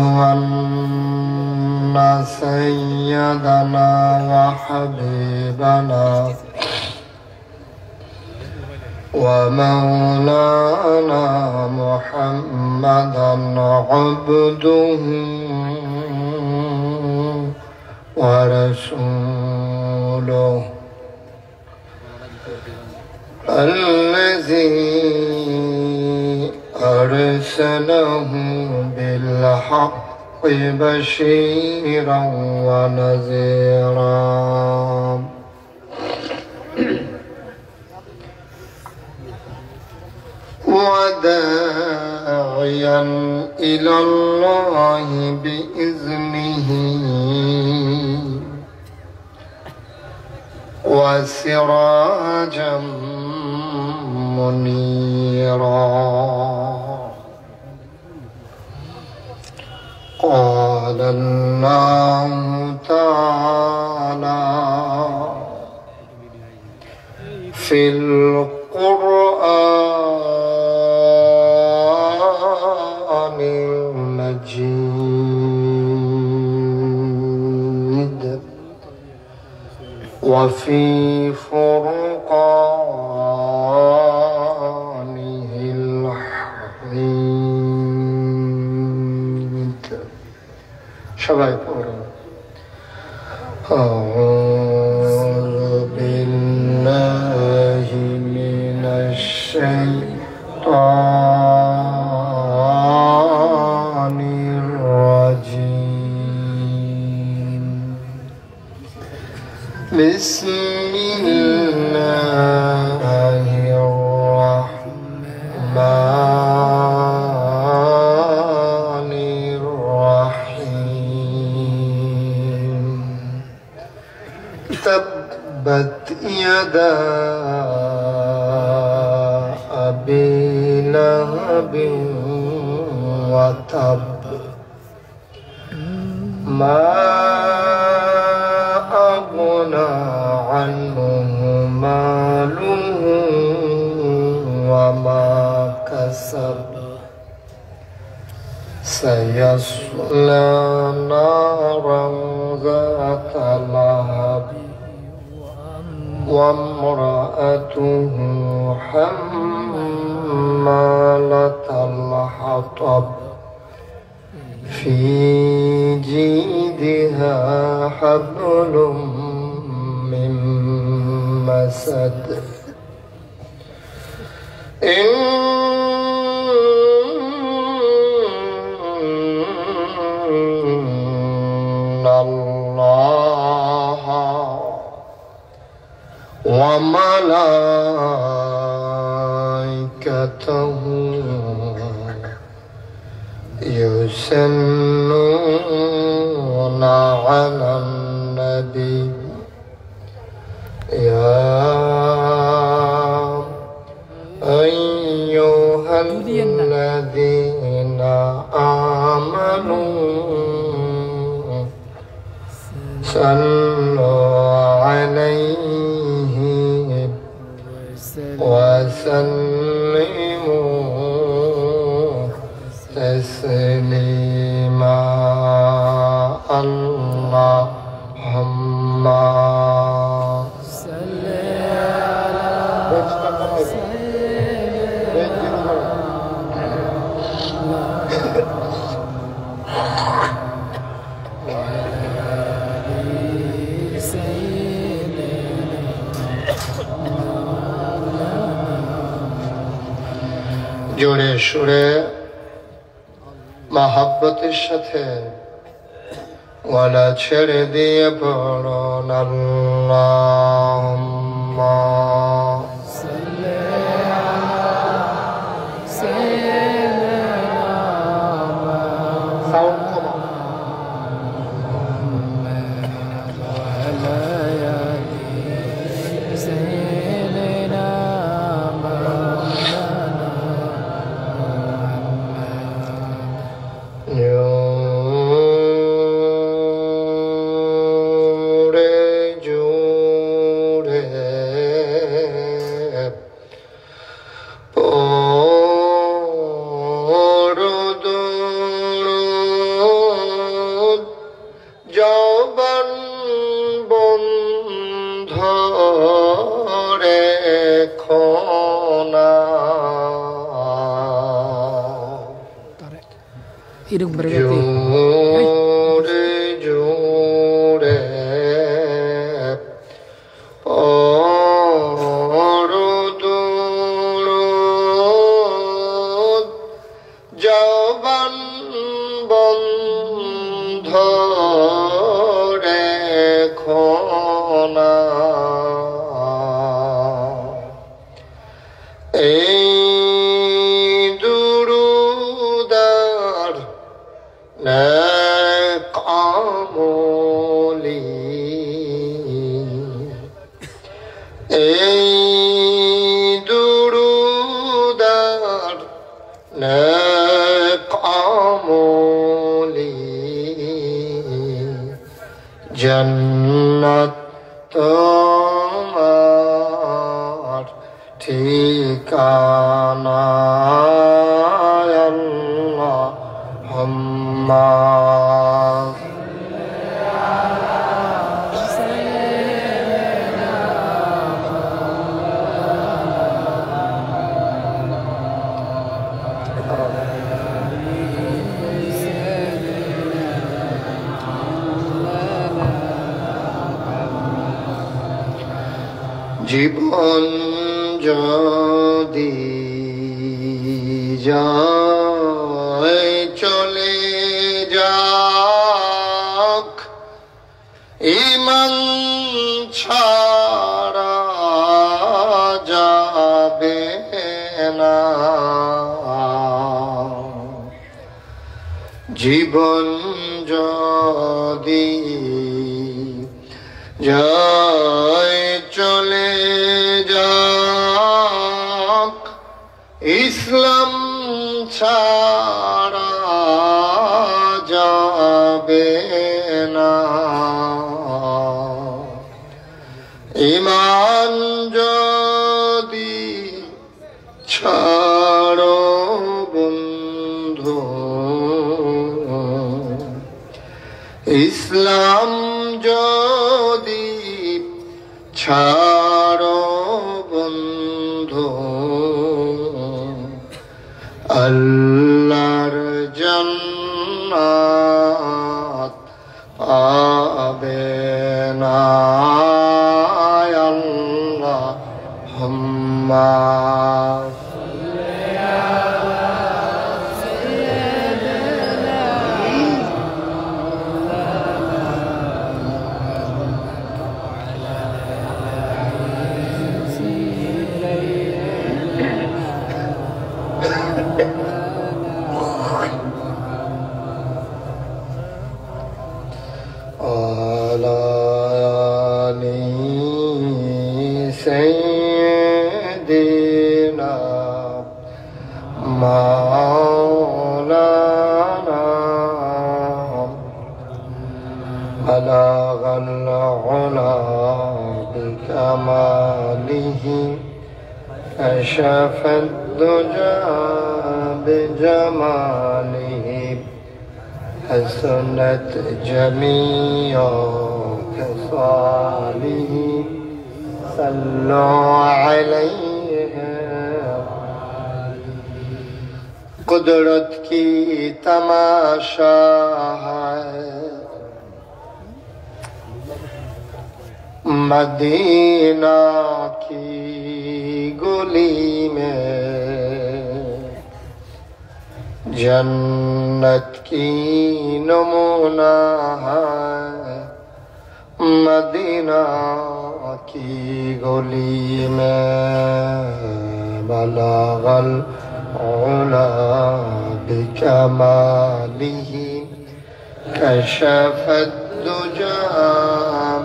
أن سيدنا وحبيبنا ومولانا محمدا عبده ورسوله الذي أرسله بالحق بشيرا ونذيرا وداعيا إلى الله بإذنه وسراجا منيرا قال الله تعالى في القرآن المجيد وفي فرقانه الحميد সবাই পড়ুন أعوذ بالله من الشيطان الرجيم بسم الله الرحمن الرحيم تبت يدا أبي لهب وتب ما أغنى عنه ماله وما كسب سيصلى نارا ذات لهب وامرأته حمالة الحطب في جيدها حبل من مسد إن الله وملائكته يصلون على النبي يا أيها الذين آمنوا صلوا عليه وسلموا تسليما اللهم صل على জোরে সুরে মহব্বতের সাথে ওয়ালা ছেড়ে দিয়ে পড়ুন আল্লাহুম্মা সাল্লি আলা সাইয়্যিদিনা সাউন্ড কমা জোরে জোরে পড়ো দুরূদ জবান বন্ধ রেখো না। এই দুরূদার নেক আমলি, এই দুরূদার নেক আমলি জান্নাত তোমার ঠিকানা। আল্লাহুম্মা জীবন যদি যায় চলে যাক, ঈমান ছাড়া যাবে না। জীবন যদি যায় চলে যাক, ইসলাম ছাড়া যাবে না। ঈমান যদি ছাড়ো বন্ধু, ইসলাম যদি ছাড়ো বন্ধু, আল্লাহর জান্নাত পাবে না। আল্লাহুম্মা سيدنا مولانا بلغ العلا بكماله، كشف الدجى بجماله، حسنت جميع خصاله، صلوا عليه۔ कुदरत की तमाशा है मदीना की गली में, जन्नत की नमूना है मदीना की गली में। बलगल उला बिकमालिही, कशफत दुजा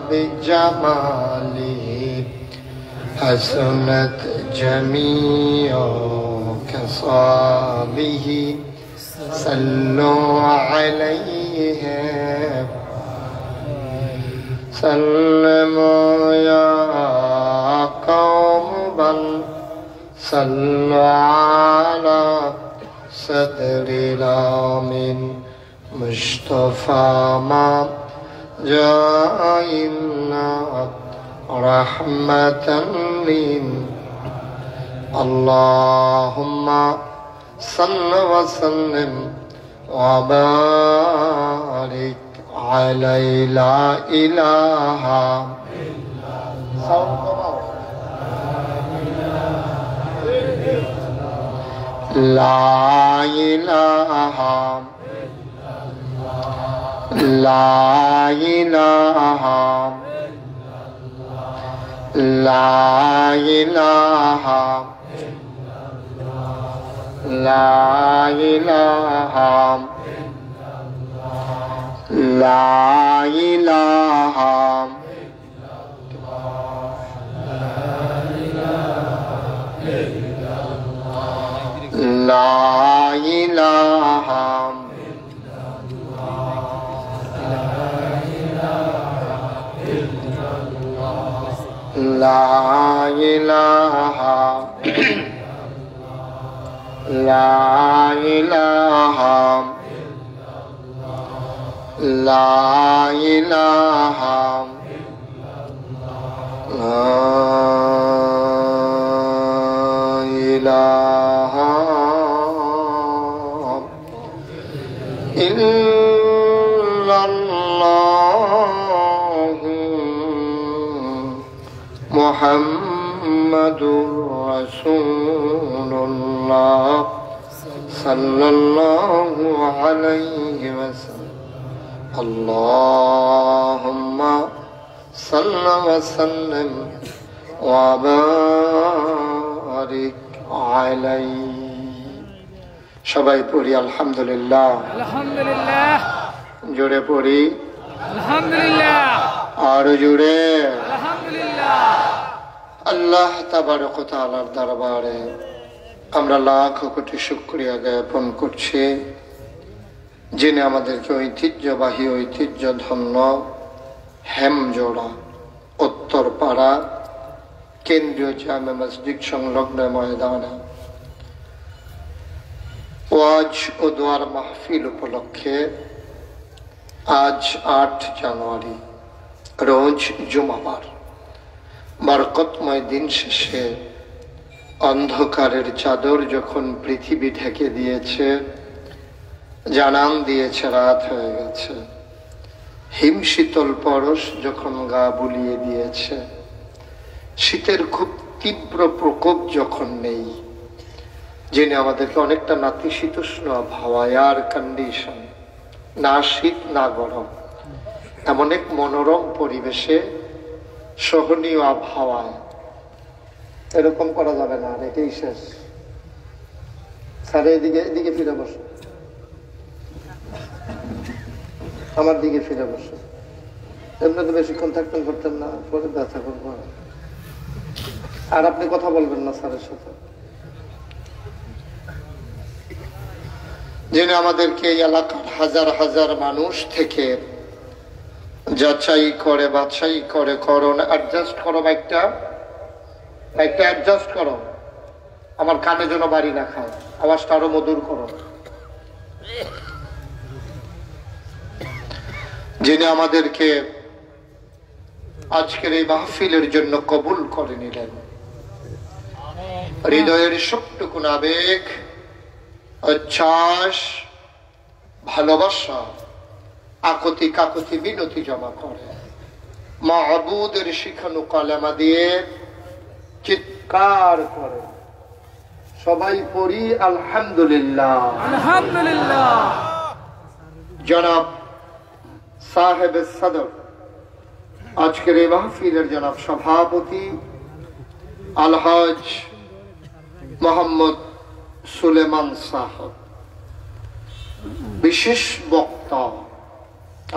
बिजमालिही, हसनत जमीअ खसालिही, सल्लु अलैहि सल्लमु या कौम बल सल्लु अला सदरिल आमिन मुस्तफा मा जाइना रहमतन लिल अल्लाहुम्मा सल्लि व सल्लिम وبارك عليه لا إله لا إله لا إله لا إله لا إله لا إله لا إله لا إله لا إله لا إله لا إله إلا الله محمد رسول الله صلى الله عليه وسلم اللهم صل وسلم وبارك عليه সবাই পড়ি আলহামদুলিল্লাহ আলহামদুলিল্লাহ জোরে পড়ি আলহামদুলিল্লাহ আর জোরে আলহামদুলিল্লাহ আল্লাহ তাবারক ওয়া তাআলার দরবারে আমরা লাখ কোটি শুকরিয়া জ্ঞাপন করছি যিনি আমাদেরকে ঐতিহ্যবাহী ঐতিহ্যধন্য হেমজোড়া উত্তরপাড়া কেন্দ্রীয় জামে মসজিদ সংলগ্ন ময়দানে ওয়াজ ও দোয়ার মাহফিল উপলক্ষে আজ 8 জানুয়ারি রোজ জুমাবার বরকতময় দিন শেষে অন্ধকারের চাদর যখন পৃথিবী ঢেকে দিয়েছে, জানান দিয়েছে রাত হয়ে গেছে, হিমশীতল পরশ যখন গা বুলিয়ে দিয়েছে, শীতের খুব তীব্র প্রকোপ যখন নেই, যিনি আমাদেরকে অনেকটা নাতিশীতোষ্ণ আবহাওয়া এয়ার কন্ডিশন, না শীত না গরম, এমন এক মনোরম পরিবেশে সহনীয় আবহাওয়ায় এরকম করা যাবে না, আর এটাই শেষ। স্যার এদিকে ফিরে বসো, আমার দিকে ফিরে বসো। এমনি তো বেশিক্ষণ থাকতেন করতেন না, পরে ব্যথা করবো। আর আপনি কথা বলবেন না স্যারের সাথে। যিনি আমাদেরকে এই এলাকার হাজার হাজার মানুষ থেকে যাচাই করে বাছাই করে, করোনা অ্যাডজাস্ট করো, বাইকটা অ্যাডজাস্ট করো, আমার কানে যেন বাড়ি না খায়, আওয়াজটা আরো মধুর করো। যিনি আমাদেরকে আজকের এই মাহফিলের জন্য কবুল করে নিলেন, হৃদয়ের সবটুকুন আবেগ, উচ্ছ্বাস, ভালোবাসা, আকুতি কাকুতি বিনতি জমা করে মাহবুদের শিখানো কালেমা দিয়ে চিৎকার করে সবাই পড়ি আলহামদুলিল্লাহ। আলহামদুলিল্লাহ। জনাব সাহেব সদর, আজকের এই মাহফিলের জনাব সভাপতি আলহাজ মোহাম্মদ সুলেমান সাহেব, বিশেষ বক্তা,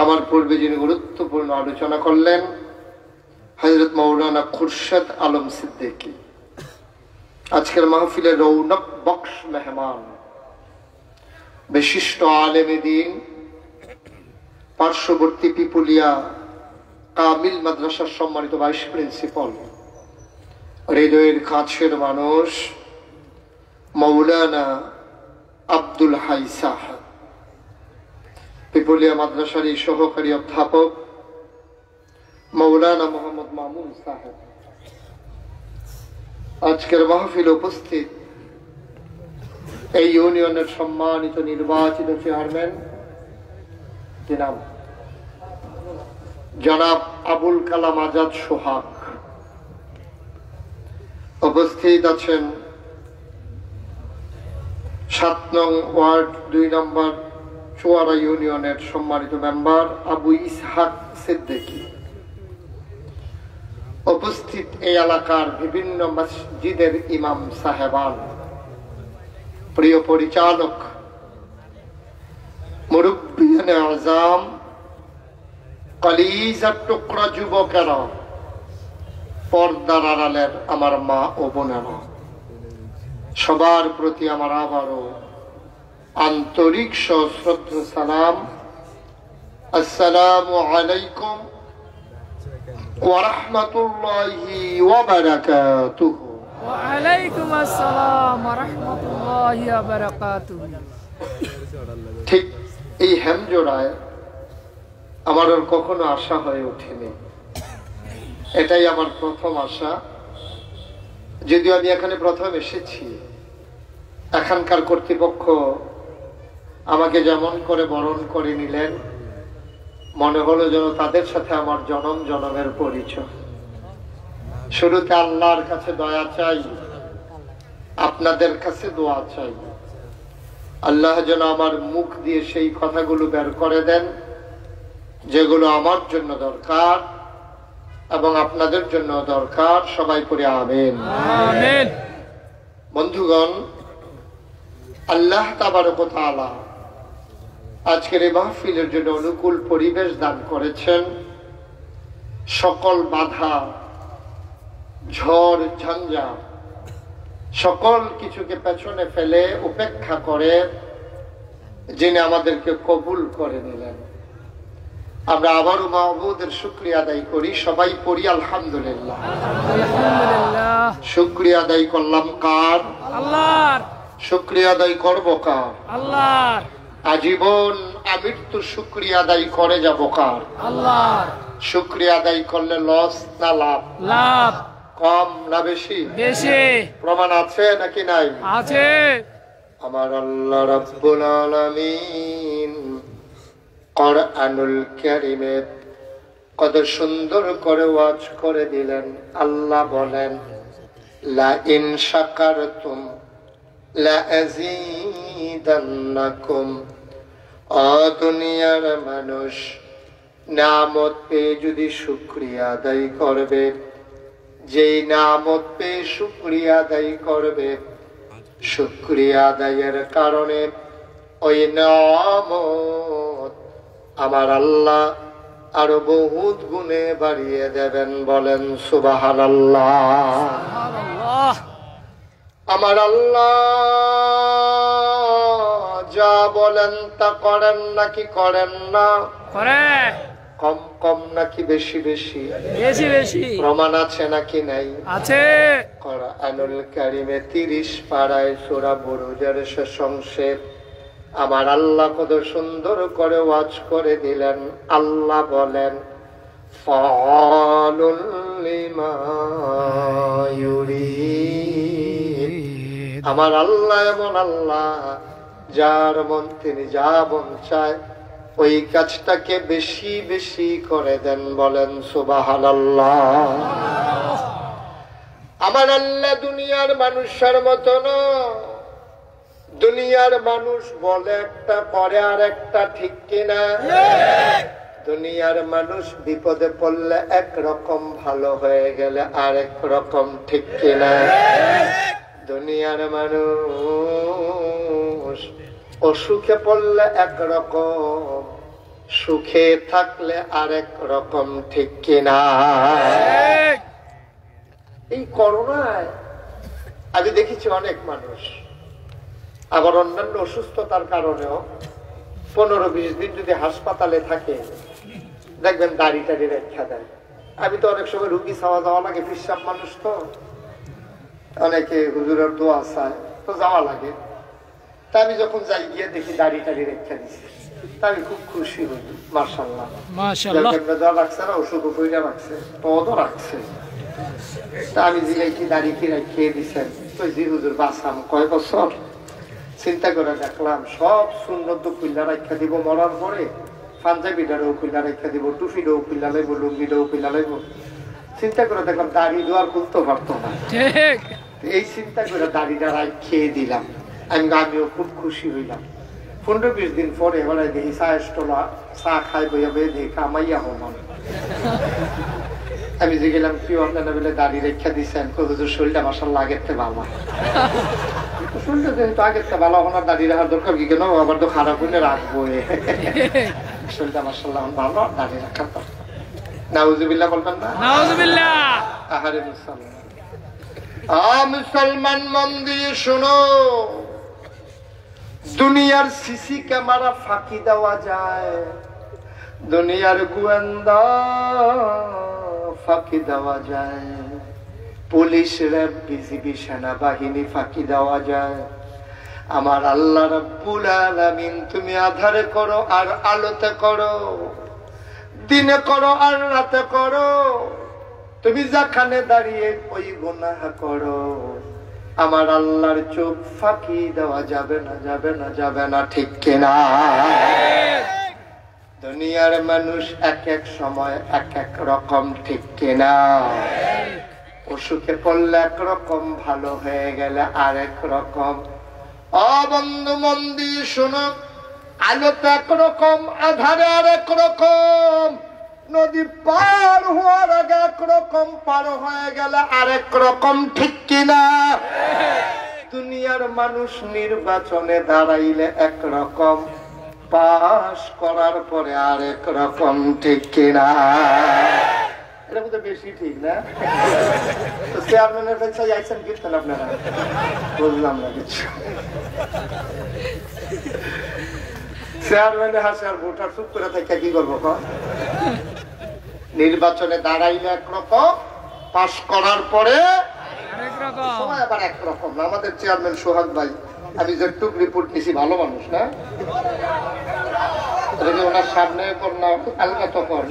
আমার পূর্বে যিনি গুরুত্বপূর্ণ আলোচনা করলেন হযরত মাওলানা খুরশেদ আলম সিদ্দিকী, আজকের মাহফিলের রৌনক বক্স মেহমান, বিশিষ্ট আলেমে দ্বীন, পার্শ্ববর্তী পিপুলিয়া কামিল মাদ্রাসার সম্মানিত ভাইস প্রিন্সিপাল, হৃদয়ের কাছের মানুষ মাওলানা আব্দুল হাই সাহেব, পিপুলিয়া মাদ্রাসার এই সহকারী অধ্যাপক মাওলানা মোহাম্মদ মামুন সাহেব, আজকের মাহফিল উপস্থিত এই ইউনিয়নের সম্মানিত নির্বাচিত চেয়ারম্যান জনাব আবুল কালাম আজাদ সোহাগ, উপস্থিত আছেন 7 নং ওয়ার্ড 2 নম্বর চুয়ারা ইউনিয়নের সম্মানিত মেম্বার আবু ইসহাক সিদ্দিকী, উপস্থিত এই এলাকার বিভিন্ন মসজিদের ইমাম সাহেবান, প্রিয় পরিচালক, মুরব্বিয়ানে আজম, কলিজার টুকরা যুবকেরা, পর্দার আড়ালের আমার মা ও বোনেরা, সবার প্রতি আমার আবারও আন্তরিক সশ্রদ্ধ সালাম। আসসালামু আলাইকুম ওয়া রাহমাতুল্লাহি ওয়া বারাকাতুহু। ওয়া আলাইকুম আসসালাম ওয়া রাহমাতুল্লাহি ওয়া বারাকাতুহু। ঠিক এই হেমজোড়ায় আমার আর কখনো আশা হয়ে ওঠেনি, এটাই আমার প্রথম আশা। যদিও আমি এখানে প্রথম এসেছি, এখানকার কর্তৃপক্ষ আমাকে যেমন করে বরণ করে নিলেন, মনে হলো যেন তাদের সাথে আমার জনম জনমের পরিচয়। শুরুতে আল্লাহর কাছে দয়া চাই, আপনাদের কাছে দোয়া চাই, আল্লাহ যেন আমার মুখ দিয়ে সেই কথাগুলো বের করে দেন যেগুলো আমার জন্য দরকার এবং আপনাদের জন্য দরকার। সবাই পড়ে আমিন। আমিন। বন্ধুগণ, আল্লাহ তাবারক ওয়া তাআলা আজকের এই মাহফিলের জন্য অনুকূল পরিবেশ দান করেছেন। সকল বাধা, ঝড় ঝঞ্ঝা, সকল কিছুকে পেছনে ফেলে উপেক্ষা করে যিনি আমাদেরকে কবুল করে নিলেন, আমরা আবারও মাহবুদের শুকরিয়া আদায় করি। সবাই পড়ি আলহামদুলিল্লাহ। আলহামদুলিল্লাহ। শুকরিয়া আদায় করলাম কার? আল্লাহর। শুকরিয়া আদায় করব কার? আল্লাহর। আজীবন আমৃত্যু শুকরিয়া আদায় করে যাব কার? আল্লাহর। শুকরিয়া আদায় করলে লস না লাভ? লাভ। কম না বেশি? বেশি। প্রমাণ আছে নাকি নাই? আছে। আমার আল্লাহ রাব্বুল আলামিন কুরআনুল কারীমে কত সুন্দর করে ওয়াজ করে দিলেন। আল্লাহ বলেন, লা ইন শাকারতুম লা আযীদান্নাকুম। ও দুনিয়ার মানুষ, নিয়ামত পেয়ে যদি শুকরিয়া আদায় করবে, যেই নিয়ামত পেয়ে শুকরিয়া আদায় করবে, শুকরিয়া আদায়ের কারণে ওই নিয়ামত আমার আল্লাহ আরো বহুত গুণে বাড়িয়ে দেবেন। বলেন সুবহানাল্লাহ। সুবহানাল্লাহ। আমার আল্লাহ যা বলেন তা করেন নাকি করেন না? করে। কম কম নাকি বেশি বেশি? বেশি বেশি। প্রমাণ আছে নাকি নাই? আছে। কুরআনুল কারীমে 30 পারায় সূরা বুরুজের শেষ অংশে আমার আল্লাহ কত সুন্দর করে ওয়াজ করে দিলেন। আল্লাহ বলেন, ফাআলুল লিমা ইউরিদ। আমার আল্লাহ এমন আল্লাহ, যার মন তিনি যা মন চায় ওই কাজটাকে বেশি বেশি করে দেন। বলেন সুবহানাল্লাহ। আমার আল্লাহ দুনিয়ার মানুষের মতো না। দুনিয়ার মানুষ বলে একটা, করে আর একটা, ঠিক কিনা? দুনিয়ার মানুষ বিপদে পড়লে একরকম, ভালো হয়ে গেলে আরেক রকম, ঠিক কিনা? দুনিয়ার মানুষ অসুখে পড়লে একরকম, সুখে থাকলে আরেক রকম, ঠিক কিনা? এই করোনায় আমি দেখেছি অনেক মানুষ, আবার অন্যান্য অসুস্থতার কারণেও 15-20 দিন যদি হাসপাতালে থাকে, দেখবেন দাড়ি টাড়ি রেখা দেয়। আমি তো অনেক সময় রুগী ছাওয়া যাওয়া লাগে, ফিরসাব মানুষ তো, অনেকে হুজুরের দোয়া চায় তো যাওয়া লাগে। তা আমি যখন যাই গিয়ে দেখি দাড়ি টাড়ি রেখা দিচ্ছে, তা আমি খুব খুশি হই। মাশাআল্লাহ, মাশাআল্লাহ। রাখছে না, ওষুধ পয়সা রাখছে, পদও রাখছে। তা আমি জিগাই কি দাড়ি কি রেখে দিচ্ছেন? তো জি হুজুর বাঁচাম কয় বছর? চিন্তা করে দেখলাম সব সুন্নত খুললা রাখা দিব, মরার পরে পাঞ্জাবিটারও খুললা রাখা দিব, টুপিটাও খুললা লাগবো, লুঙ্গিটাও খুললা লাগবো। চিন্তা করে দেখলাম দাড়ি দেওয়ার খুলতে পারতো না। এই চিন্তা করে দাড়িটা খেয়ে দিলাম। আমিও খুব খুশি হইলাম। 15-20 দিন পরে এবার দেখি চা স্টলা চা খাই বইয়া বই দেখি কামাইয়া হমান। আমি যে গেলাম কি আপনারা বলে দাড়ি রেখা দিচ্ছেন, হুজুর শরীরটা মাশাআল্লাহ আগের থেকে ভালো। শরীরটা যেহেতু আগের থেকে ভালো, এখন আর দাড়ি রাখার দরকার কি, কেন আবার তো খারাপ হইলে রাখবো। শরীরটা মাশাআল্লাহ ভালো, দাড়ি রাখার দরকার। নাউজুবিল্লাহ বলবেন না? নাউজুবিল্লাহ। আহারে মুসলমান, মুসলমান মন দিয়ে শোনো, দুনিয়ার সিসি ক্যামেরা ফাঁকি দেওয়া যায়, দুনিয়ার গোয়েন্দা ফাঁকি দেওয়া যায়, পুলিশ, র্যাব, বিজিবি, সেনাবাহিনী ফাঁকি দেওয়া যায়। আমার আল্লাহ রাব্বুল আলামিন তুমি আধারে করো আর আলোতে করো, দিনে করো আর রাতে করো, তুমি যেখানে দাঁড়িয়ে ওই গুনাহ করো, আমার আল্লাহর চোখ ফাঁকি দেওয়া যাবে না, যাবে না, যাবে না, ঠিক কিনা? দুনিয়ার মানুষ এক এক সময় এক এক রকম, ঠিক কিনা? অসুখে পড়লে একরকম, ভালো হয়ে গেলে আরেক রকম। বন্ধু মন দিয়ে শোনো, আলোতে একরকম, আধারে আরেক রকম, নদী পার হওয়ার আগে একরকম, পার হয়ে গেলে আরেক রকম, ঠিক কিনা? দুনিয়ার মানুষ নির্বাচনে দাঁড়াইলে একরকম, পাস করার পরে আরেক রকম, ঠিক কিনা? এটা বোধ বেশি ঠিক না? তো চেয়ারম্যানের কাছে আইসেন কীর্তন আপনারা, বুঝলাম না কিছু। চেয়ারম্যানে হাসে আর ভোটার চুপ করে থাকে, কি করবো? নির্বাচনে দাঁড়াইলে একরকম, পাস করার পরে সময় আবার একরকম। আমাদের চেয়ারম্যান সোহাগ ভাই, আমি যেটুক রিপোর্ট নিছি, ভালো মানুষ না? ওনার সামনে কর না, আলগা তো কর,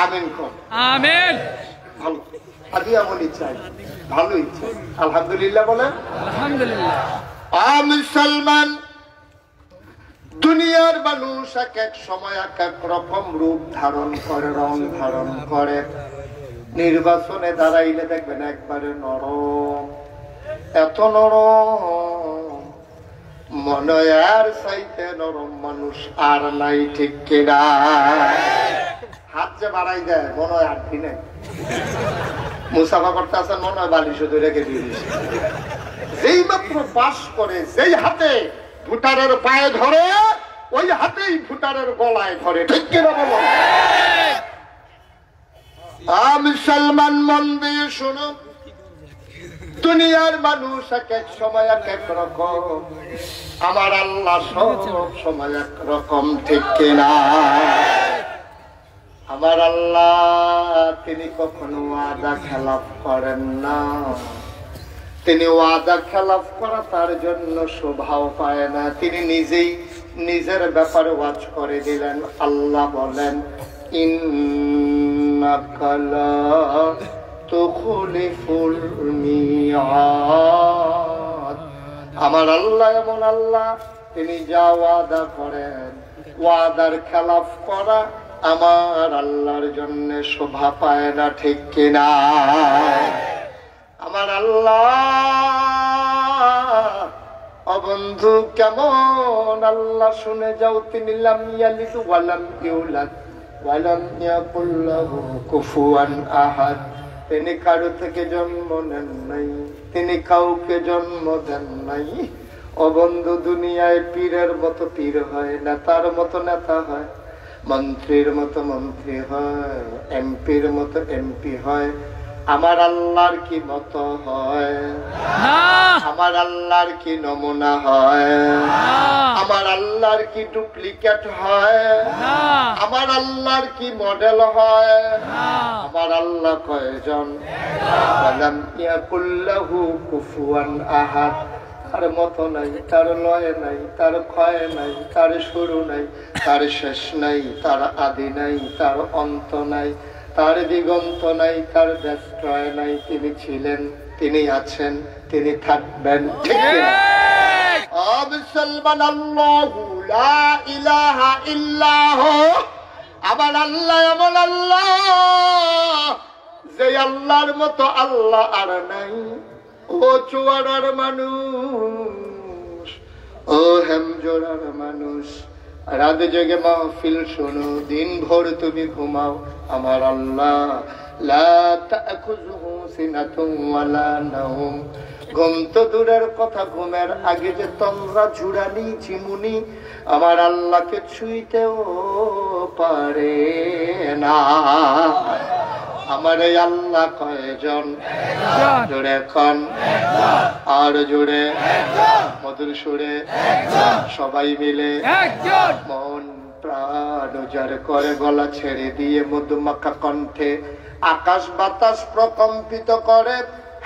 আমিন কর, আমিন। ভালো আদি আমলই চাই, ভালো ইচ্ছে, আলহামদুলিল্লাহ বলেন। আলহামদুলিল্লাহ। মুসলমান, দুনিয়ার মানুষ এক এক সময় এক এক রকম রূপ ধারণ করে, রং ধারণ করে। নির্বাচনে দাঁড়াইলে দেখবেন একবারে নরম, এত নরম, মনে আর চাইতে নরম মানুষ আর নাই, ঠিক কিনা? হাত যে বাড়াই দেয় মনে হয় আর কি নেই, মুসাফা করতে আসেন মনে হয় বালিশ রেখে দিয়ে দিয়েছে। যেই মাত্র পাস করে, যেই হাতে ভোটারের পায়ে ধরে, ওই হাতেই ভোটারের গলায় ধরে, ঠিক কিনা বলো? মুসলমান মন দিয়ে শোনো, দুনিয়ার মানুষ এক এক সময় এক এক রকম, আমার আল্লাহ সব সময় এক রকম, ঠিক কিনা? আমার আল্লাহ তিনি কখনো ওয়াদা খেলাফ করেন না, তিনি ওয়াদা খেলাফ করা তার জন্য শোভাও পায় না। তিনি নিজেই নিজের ব্যাপারে ওয়াজ করে দিলেন। আল্লাহ বলেন, ইন্নাকা লা তুখলিফুল মিআদ। আমার আল্লাহ এমন আল্লাহ, তিনি যা ওয়াদা করেন, ওয়াদার খেলাফ করা আমার আল্লাহর জন্য শোভা পায় না, ঠিক কিনা? আমার আল্লাহ অবন্ধু কেমন আল্লাহ, শুনে যাও, তিনি লাম ইয়ালিদ ওয়া লাম ইউলাদ ওয়া লাম ইয়াকুল লাহু কুফুয়ান আহাদ। তিনি কারো থেকে জন্ম নেন নাই, তিনি কাউকে জন্ম দেন নাই। অবন্ধু দুনিয়ায় পীরের মতো পীর হয়, নেতার মতো নেতা হয়, মন্ত্রীর মতো মন্ত্রী হয়, এমপির মতো এমপি হয়। আমার আল্লাহর কি মতো হয়? আমার আল্লাহর কি নমুনা হয়? আমার আল্লাহর কি ডুপ্লিকেট হয়? আমার আল্লাহর কি মডেল হয়? আমার আল্লাহ কয়জন? ওয়ালাম ইয়াকুল লাহু কুফুয়ান আহাদ। তার মতো নাই, তার লয় নাই, তার ক্ষয় নাই, তার শুরু নাই, তার শেষ নাই, তার আদি নাই, তার অন্ত নাই, তার দিগন্ত নাই, তার দেশত্রয় নাই। তিনি ছিলেন, তিনি আছেন, তিনি থাকবেন, ঠিক কিনা? মুসলমান, আল্লাহু লা ইলাহা ইল্লাহু, আমার আল্লাহ এমন আল্লাহ যে আল্লাহর মতো আল্লাহ আর নাই। ও চুয়াড়ার মানুষ, ও হেমজোড়ার মানুষ, রাত জেগে মাহফিল শোনো, দিন ভোর তুমি ঘুমাও, আমার আল্লাহ লা তাখুযুহু সিনাতুন ওয়ালা নাওম। ঘুম তো দূরের কথা, ঘুমের আগে যে তোমরা ঝুড়ানি চিমুনি আমার আল্লাহকে ছুঁইতেও পারে না। আমার এই আল্লাহ কয়জন? জোরে খন, আর জোরে, মধুর সুরে, সবাই মিলে মন প্রাণ উজাড় করে গলা ছেড়ে দিয়ে মধুমাখা কণ্ঠে আকাশ বাতাস প্রকম্পিত করে,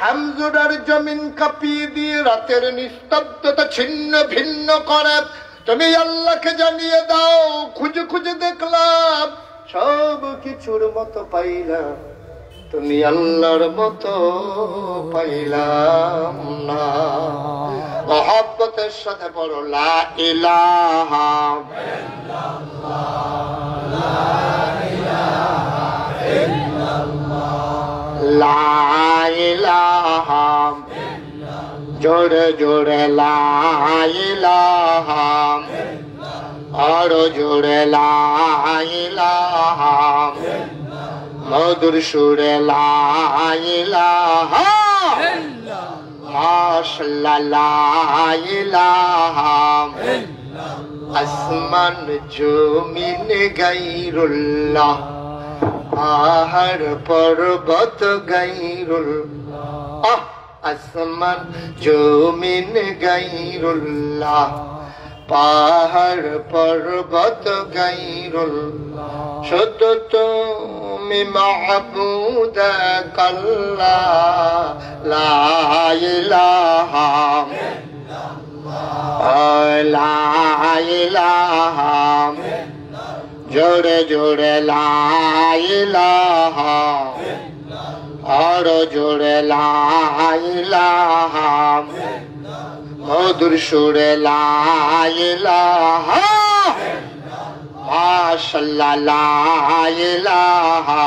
হামজুরার জমিন কাঁপিয়ে দিয়ে রাতের নিস্তব্ধতা ছিন্ন ভিন্ন করে। তুমি আল্লাহকে জানিয়ে দাও, খুঁজে খুঁজে দেখলাম সব কিছুর মতো পাইলাম, তুমি আল্লাহর মতো পাইলাম না। মহব্বতের সাথে পড়ো লা ইলাহা লা ইলাহা, জোরে জোরে লা ইলাহা, আরো জোরে লা ইলাহা, মধুর সুরে লা ইলাহা, মাশাআল্লাহ লা ইলাহা, আসমান জমিন গায়রুল্লাহ, পাহাড় পর্বত গায়রুল্লাহ, আসমান জমিন গায়রুল্লাহ, পাহাড় পর্বত গায়রুল্লাহ, শুধু তুমি মাহবুদ আল্লাহ, লা ইলাহা লা ইলাহা, জোরে জোরে লা ইলাহা, আরো জোরে লা ইলাহা, মধুর সুরে লা ইলাহা, মাশাআল্লাহ লা ইলাহা,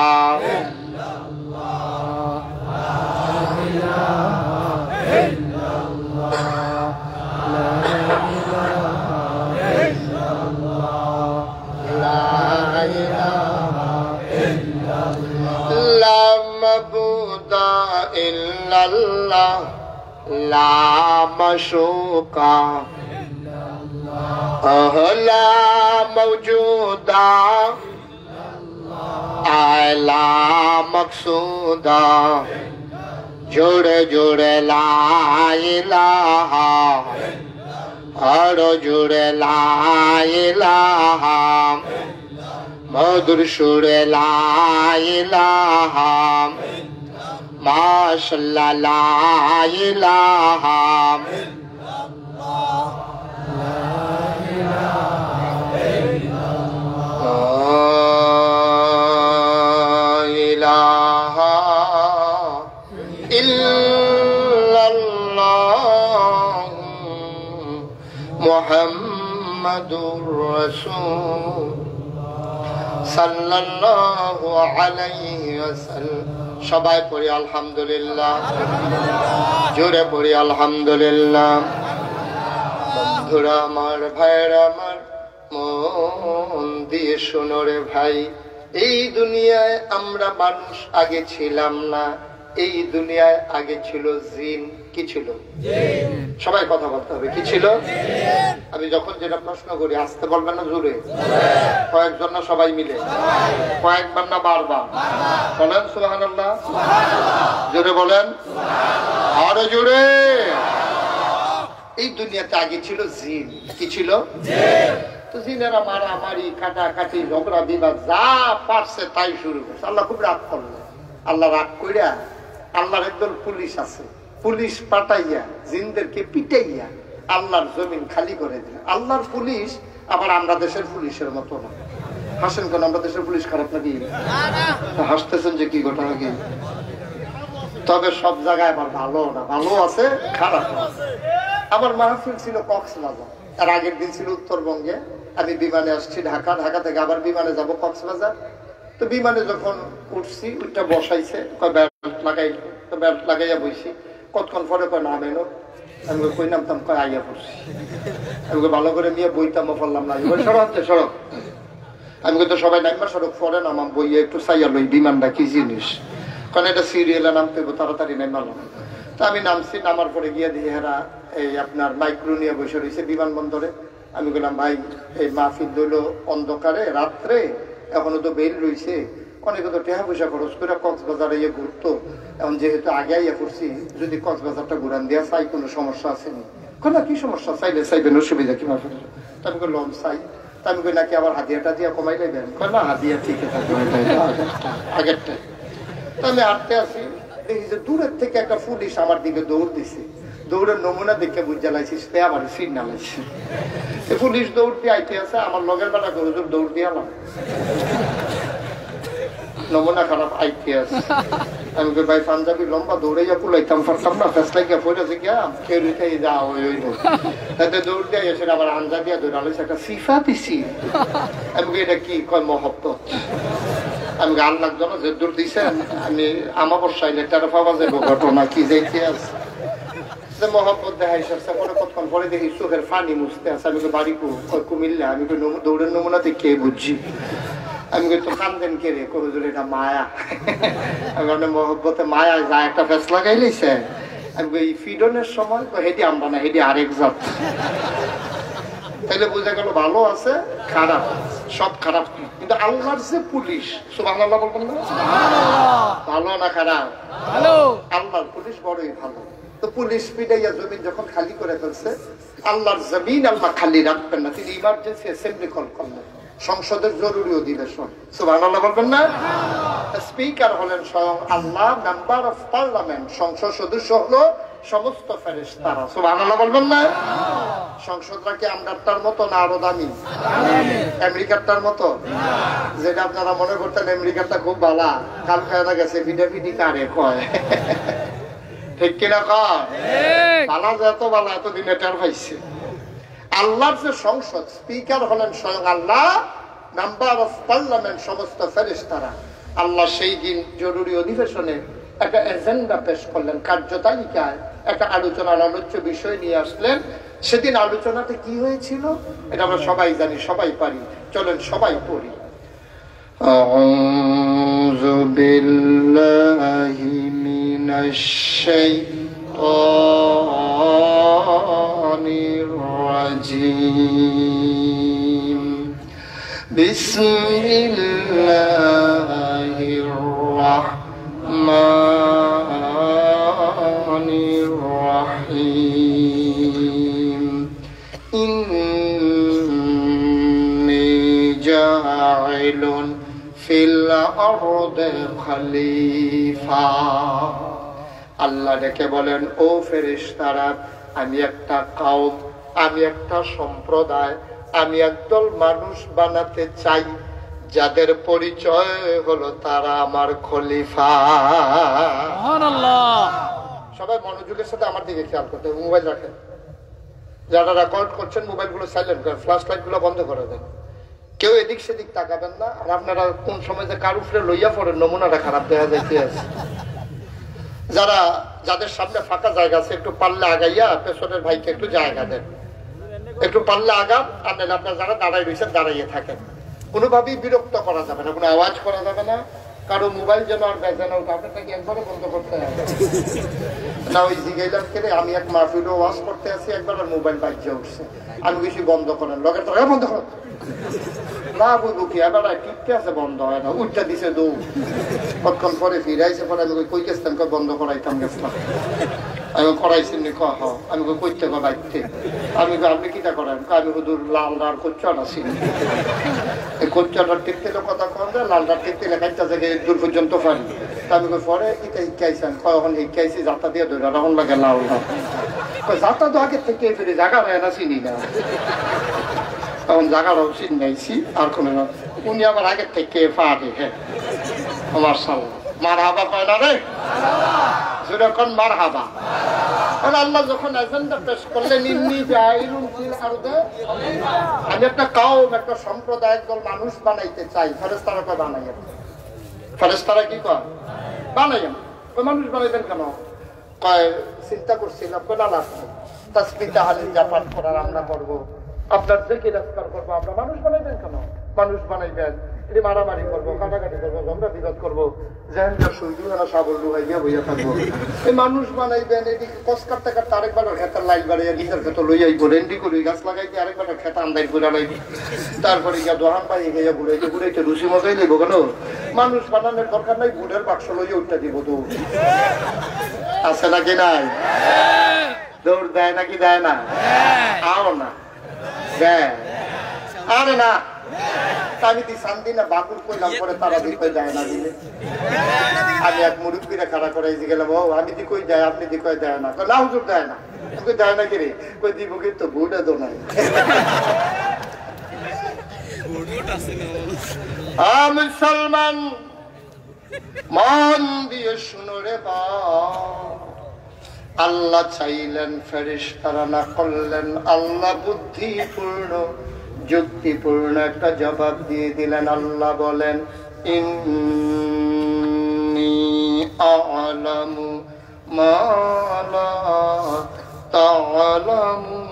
লা মাবুদা ইল্লাল্লাহ, লা মাশুকা লা মওজুদা লা মকসুদা, জোরে জোরে লা ইলাহা, আরো জোরে লা ইলাহা, মধুর সুরে লা ইলাহা, মাশাআল্লাহ লা ইলাহা, ইলাহা ইল্লাল্লাহ মুহাম্মাদুর রাসূল সাল্লাল্লাহু আলাইহি ওয়াসাল্লাম। সবাই পড়ি আলহামদুলিল্লাহ, জোরে পড়ি আলহামদুলিল্লাহ। বন্ধুরা আমার, ভাইরা আমার, মন দিয়ে শোনো রে ভাই, এই দুনিয়ায় আমরা মানুষ আগে ছিলাম না, এই দুনিয়ায় আগে ছিল জিন। কি ছিল? সবাই কথা বলতে হবে, কি ছিল? আমি যখন যেটা প্রশ্ন করি আসতে বলবেন না, জোরে কয়েকজন না সবাই মিলে, কয়েকবার না বারবার বলেন সুবহানাল্লাহ, জোরে বলেন, আরো জোরে। এই দুনিয়াতে আগে ছিল জিন। কি ছিল? তো জিনেরা মারামারি, কাটাকাটি, ঝগড়া বিবাদ যা পারছে তাই শুরু করছে। আল্লাহ খুব রাগ করলো। আল্লাহ রাগ কইরা আল্লাহর একদল পুলিশ আছে, পুলিশ পাঠাইয়া জিনদেরকে পিটাইয়া আল্লাহর জমিন খালি করে দিল। আল্লাহর পুলিশ আবার আমরা দেশের পুলিশের মতো না। হাসেন কেন? আমরা দেশের পুলিশ খারাপ নাকি? হাসতেছেন যে কি ঘটনা কি? তবে সব জায়গায় আবার ভালো না, ভালো আছে খারাপ আছে। আমার মাহফিল ছিল কক্সবাজার, তার আগের দিন ছিল উত্তরবঙ্গে। আমি বিমানে আসছি ঢাকা, ঢাকা থেকে আবার বিমানে যাব কক্সবাজার। তো বিমানে যখন উঠছি, ওইটা বসাইছে, বেল্ট লাগাই, তো বেল্ট লাগাইয়া বইছি। কতক্ষণ পরে কয় নাম এলো, আমি কই নামতাম, কয় আইয়া পড়ছি। আমি ভালো করে নিয়ে বইতামও পড়লাম না, সড়ক সড়ক। আমি কিন্তু সবাই নামবা সড়ক পরে নামাম, বইয়ে একটু চাইয়া লই বিমানটা কি জিনিস, কারণ এটা সিরিয়ালে নামতে তাড়াতাড়ি নামালাম। তা আমি নামছি, নামার পরে গিয়ে দিয়ে হেরা এই আপনার মাইক্রো নিয়ে বসে রয়েছে বিমানবন্দরে। আমি বললাম, ভাই এই মাহফিল দইল অন্ধকারে রাত্রে, এখনো তো বেল রয়েছে, অনেকে তো টাকা পয়সা খরচ করে কক্সবাজারে ইয়ে ঘুরতো, এখন যেহেতু আগে ইয়ে করছি, যদি কক্সবাজারটা ঘুরান দেওয়া চাই, কোনো সমস্যা আসেনি। না কি সমস্যা, চাইলে চাইবেন, অসুবিধা কি মাহফিল? তা আমি লোন চাই। তা আমি কই নাকি আবার হাদিয়াটা দিয়ে কমাই নেবেন? না, হাদিয়া ঠিকই থাকবে আগেরটা। তা আমি হাঁটতে আসি, দেখি যে দূরের থেকে একটা পুলিশ আমার দিকে দৌড় দিছে। দৌড়ের নমুনা দেখে বুঝে লাইছি সে আমার সিগনাল আছে। পুলিশ দৌড় দিয়ে আইতে আছে, আমার লগের বেলা হুজুর দৌড় দিয়ে আলাম, নমুনা খারাপ আইতে আছে। আমি কই ভাই পাঞ্জাবি লম্বা দৌড়াইয়া পুলাইতাম পারতাম না, ফেসলাই গিয়া পড়েছে গিয়া খেয়ে যা হইল। তাতে দৌড় দিয়ে এসে আবার আঞ্জা দিয়া দৌড়ালেছে, একটা সিফা দিছি। আমি কই এটা কি? কয় মহব্বত। আমি গান লাগতো না, যে দূর দিছেন আমি আমার বর্ষাইলে তারা পাওয়া যাবো ঘটনা কি যাইতে আছে। মহব্বত দেখাই সরছে, পরে কতক্ষণ পরে দেখি চোখের ফানি মুছতে আছে। আমি বাড়ি কুমিল্লা, আমি দৌড়ের নমুনা দেখে বুঝছি। আমি তো কান্দেন কে রে? হুজুর এটা মায়া। আমি মহব্বতে মায়া যা একটা ফেস লাগাই লইছে। আমি এই ফিডনের সময় হেডি আমরা না, হেডি আরেক জাত। তাইলে বোঝা গেল ভালো আছে খারাপ, সব খারাপ কিন্তু আল্লাহর যে পুলিশ, সুবহানাল্লাহ বলবেন না? ভালো না খারাপ? ভালো। আল্লাহর পুলিশ বড়ই ভালো। তো পুলিশ পিটাইয়া জমিন যখন খালি করে ফেলছে, আল্লাহর জমিন আল্লাহ খালি রাখবেন না, তিনি ইমার্জেন্সি অ্যাসেম্বলি কল করলেন, সংসদের জরুরি অধিবেশন। সুবহানাল্লাহ বলবেন না? স্পিকার হলেন স্বয়ং আল্লাহ, মেম্বার অফ পার্লামেন্ট, সংসদ সদস্য হলো সমস্ত ফেরেশতারা। সুবহানাল্লাহ বলবেন না? সংসদরা কি আমরারটার মতো না আরো দামি? আমেরিকারটার মতো? যেটা আপনারা মনে করতেন আমেরিকারটা খুব ভালো, কাল খায়না গেছে ফিটাফিটি কারে কয়, ঠিক কিনা কয়? বালা যে এত বালা এতদিন এটার পাইছে। আল্লাহর যে সংসদ, স্পিকার হলেন স্বয়ং আল্লাহ, মেম্বার অফ পার্লামেন্ট সমস্ত ফেরেশতারা। আল্লাহ সেই দিন জরুরি অধিবেশনে একটা এজেন্ডা পেশ করলেন, কার্যতালিকায় একটা আলোচনার আলোচ্য বিষয় নিয়ে আসলেন। সেদিন আলোচনাতে কি হয়েছিল এটা আমরা সবাই জানি, সবাই পারি, চলেন সবাই পড়ি। আউযু বিল্লাহি মিনাশ শাইতানির রাজীম। বিসমিল্লাহির রাহমানির রাহিম। ইন্নী জাইলুন ফিল আরদি খলিফা। আল্লাহ ডেকে বলেন, ও ফেরেশতারা, আমি একটা কওম, আমি একটা সম্প্রদায়, আমি একদল মানুষ বানাতে চাই যাদের পরিচয় হলো তারা আমার খলিফা। সুবহানাল্লাহ। সবাই মনোযোগের সাথে আমার দিকে খেয়াল করতে হবে। মোবাইল রাখেন, যারা রেকর্ড করছেন মোবাইলগুলো সাইলেন্ট করেন, ফ্ল্যাশ লাইটগুলো বন্ধ করে দেন, কেউ এদিক সেদিক তাকাবেন না। আর আপনারা কোন সময় যে কার উপরে লইয়া পড়েন, নমুনাটা খারাপ দেখা যাইতে আছে। যাদের সামনে ফাঁকা জায়গা আছে, একটু পারলে আগাইয়া পেছনের ভাইকে একটু জায়গা দেন, একটু পারলে আগান। আর আপনার যারা দাঁড়াই রয়েছেন দাঁড়াইয়ে থাকেন। কোনোভাবেই বিরক্ত করা যাবে না, কোনো আওয়াজ করা যাবে না, কারো মোবাইল যেন আর বেজে না ওঠে, আপনাকে একবারও বন্ধ করতে হবে না। ওই জিগাইলাম কেন, আমি এক মাহফিলও ওয়াজ করতে আছি, একবার আর মোবাইল বাজ্যে উঠছে, আমি বেশি বন্ধ করেন, লগের তো বন্ধ করেন না বুঝবো কি, এবার টিপতে আছে, বন্ধ হয় না, উঠটা দিছে দৌড়। কতক্ষণ পরে ফিরাইছে, পরে আমি কই গেছিলাম, বন্ধ করাইতাম গেছিলাম। আমি করাইছি নি, আমি কইতে বাইতে, আমি আপনি কিটা করেন? আমি হুদুর লাল ডার কোচ্চাটা ছিনি, এই কোচ্চাটার টিপতে কথা কন যায়, লাল ডার টিপতে লেখাইটা থেকে দূর পর্যন্ত পারি। তা আমি পরে এটা শিখাইছেন, কখন শিখাইছি যাতা দিয়ে ধরে তখন লাগে লাল ডার, যাতা তো আগে থেকে ফিরে জায়গা হয় না, চিনি না, তখন জায়গাটাও চিনাইছি। আর কোনো উনি আবার আগের থেকে পারে। হ্যাঁ আমার সাল মার হাবা পায় না রে, যেরকম মারহাবা। আল্লাহ যখন এজেন্ডা পেশ করলেন ইন্নী জাইলুন ফিল আরদে, আমি একটা কওম, একটা সম্প্রদায়, একদল মানুষ বানাইতে চাই। ফেরেশতারা কয় বানাইয়া। ফেরেশতারা কি কয়? বানাইয়া। ওই মানুষ বানাইবেন কেন? কয় চিন্তা করছিলাম, কোন লাভ নেই, তাসবিহ তাহলিল যা পাঠ করার আমরা করবো, আপনার জিকির আজকার করবো, আমরা মানুষ বানাইবেন কেন? মানুষ বানাইবেন এটি মারামারি করবো, কাটাকাটি করবো, ঝগড়া বিরোধ করবো, এই মানুষ বানাইবেন এটি কষ্ট কাটতে কাটতে আরেকবার খেতার লাইট বাড়িয়ে নিজের ক্ষেত লইয়া রেন্ডি করি গাছ লাগাইতে আরেকবার খেতা আন্দাই করে লাইবি, তারপরে গিয়া দোহান পাই গিয়ে ঘুরাইতে ঘুরাইতে রুচি মজাই নেবো কেন? মানুষ বানানোর দরকার নাই, বুড়ের বাক্স লইয়া উঠতে দিব। তো আছে নাকি নাই? দৌড় দেয় নাকি দেয় না? আও না দেয়, আরে না আমি দি শান্তি না বাকুর কইলাম, পরে তারা দি কই যায় না দিলে। আমি এক মুরব্বীরা খাড়া করে গেলাম, ও আমি দি কই যায়, আপনি দি কই দেয় না? না হুজুর দেয় না। কই দেয় না কি রে? কই দিব কিন্তু বুড়ে তো নাই। মুসলমান মন দিয়ে শুনো রে বাপ, আল্লাহ চাইলেন ফেরেশতারা না করলেন। আল্লাহ বুদ্ধিপূর্ণ যুক্তিপূর্ণ একটা জবাব দিয়ে দিলেন। আল্লাহ বলেন ইন্নী আ'লামু মা লা তা'লামুন,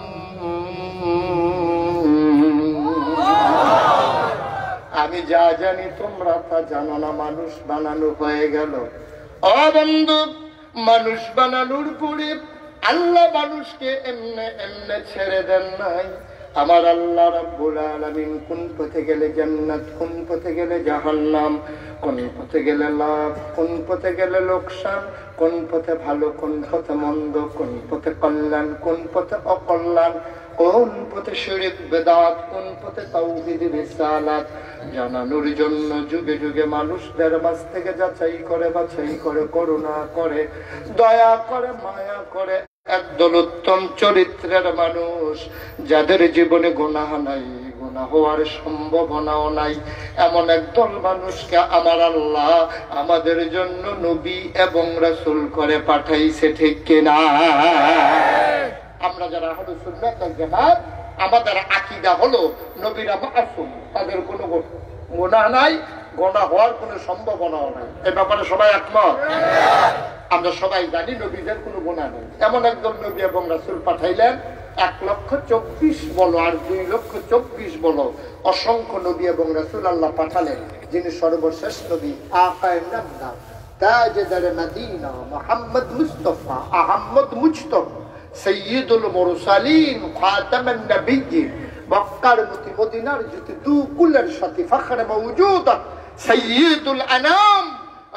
আমি যা জানি তোমরা তা জানো না। মানুষ বানানো হয়ে গেল। ও বন্ধু, মানুষ বানানোর পরে আল্লাহ মানুষকে এমনে এমনে ছেড়ে দেন নাই। আমার আল্লাহ রাব্বুল আলামিন কোন পথে গেলে জান্নাত, কোন পথে গেলে জাহান্নাম, কোন পথে গেলে লাভ, কোন পথে গেলে লোকসান, কোন পথে ভালো, কোন পথে মন্দ, কোন পথে কল্যাণ, কোন পথে অকল্যাণ, কোন পথে শিরক বেদাত, কোন পথে তাওহীদ রিসালাত জানানোর জন্য যুগে যুগে মানুষদের মাঝ থেকে যাচাই করে বাছাই করে করুণা করে দয়া করে মায়া করে একদল উত্তম চরিত্রের মানুষ, যাদের জীবনে গুনাহ নাই, গুনাহ হওয়ার সম্ভাবনাও নাই, এমন একদল মানুষকে আমার আল্লাহ আমাদের জন্য নবী এবং রাসূল করে পাঠাইছে। ঠিক কিনা? আমরা যারা আহলে সুন্নাত ওয়াল জামাত, আমাদের আকীদা হলো নবীরা মাসুম, তাদের কোনো গুনাহ নাই, গুনাহ হওয়ার কোনো সম্ভাবনাও নাই। এই ব্যাপারে সবাই একমত? আমরা সবাই জানি নবীদের কোনো গুনাহ নেই। এমন একজন নবী এবং রাসূল পাঠাইলেন, 1,24,000 বলো আর 2,24,000 বলো, অসংখ্য নবী এবং রাসূল আল্লাহ পাঠালেন। যিনি সর্বশেষ নবী, আকায়ে নামদার, তাজদার মদিনা, মুহাম্মদ মুস্তাফা, আহমদ মুজতবা, সৈয়দুল মুরসালিন, খাতামান নবিয়্যিন, মক্কার মতি, মদিনার জ্যোতি, দু কুলের সাথী, ফখরে মওজুদাত, সৈয়দুল আনাম,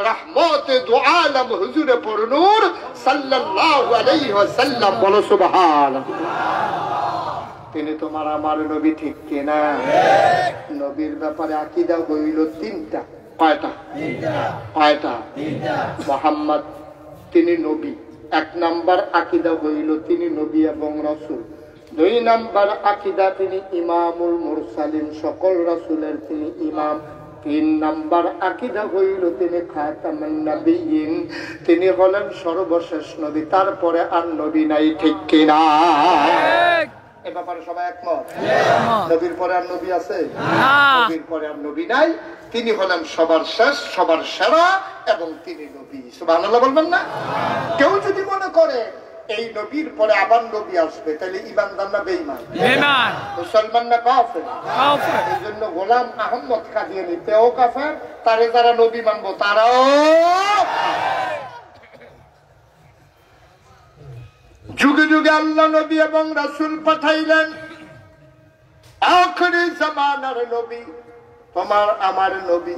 রহমতে দু আলম, হুজুরে পুরনূর সাল্লাল্লাহু আলাইহি ওয়াসাল্লাম। বলো সুবহানাল্লাহ। তিনি তোমার আমার নবী। ঠিক কিনা? নবীর ব্যাপারে আকীদা হইল তিনটা। কয়টা? কয়টা? মুহাম্মদ তিনি নবী। 1 নাম্বার আকীদা হইল তিনি নবী এবং রাসূল। 2 নাম্বার আকীদা তিনি ইমামুল মুরসালিন, সকল রাসূলের তিনি ইমাম। 3 নাম্বার আকীদা হইল তিনি খাতামুন নবিয়্যিন, তিনি হলেন সর্বশেষ নবী, তারপরে আর নবী নাই। ঠিক কিনা? এ ব্যাপারে সবাই একমত? নবীর পরে আর নবী আছে? নবীর পরে আর নবী নাই। তিনি হলেন সবার শেষ, সবার সেরা এবং তিনি নবী। সুবহানাল্লাহ বলবেন না? কেউ যদি মনে করে এই নবীর পরে আবার নবী আসবে, তাহলে ঈমানদার না বেঈমান? বেঈমান। মুসলমান না কাফের? কাফের। এইজন্য গোলাম আহমদ কাদিয়ানী তেও কাফের, তারে যারা নবী মানবো তারাও। যুগে যুগে আল্লাহ নবী এবং রাসূল পাঠাইলেন। আখিরি জামানার নবী, তোমার আমার নবী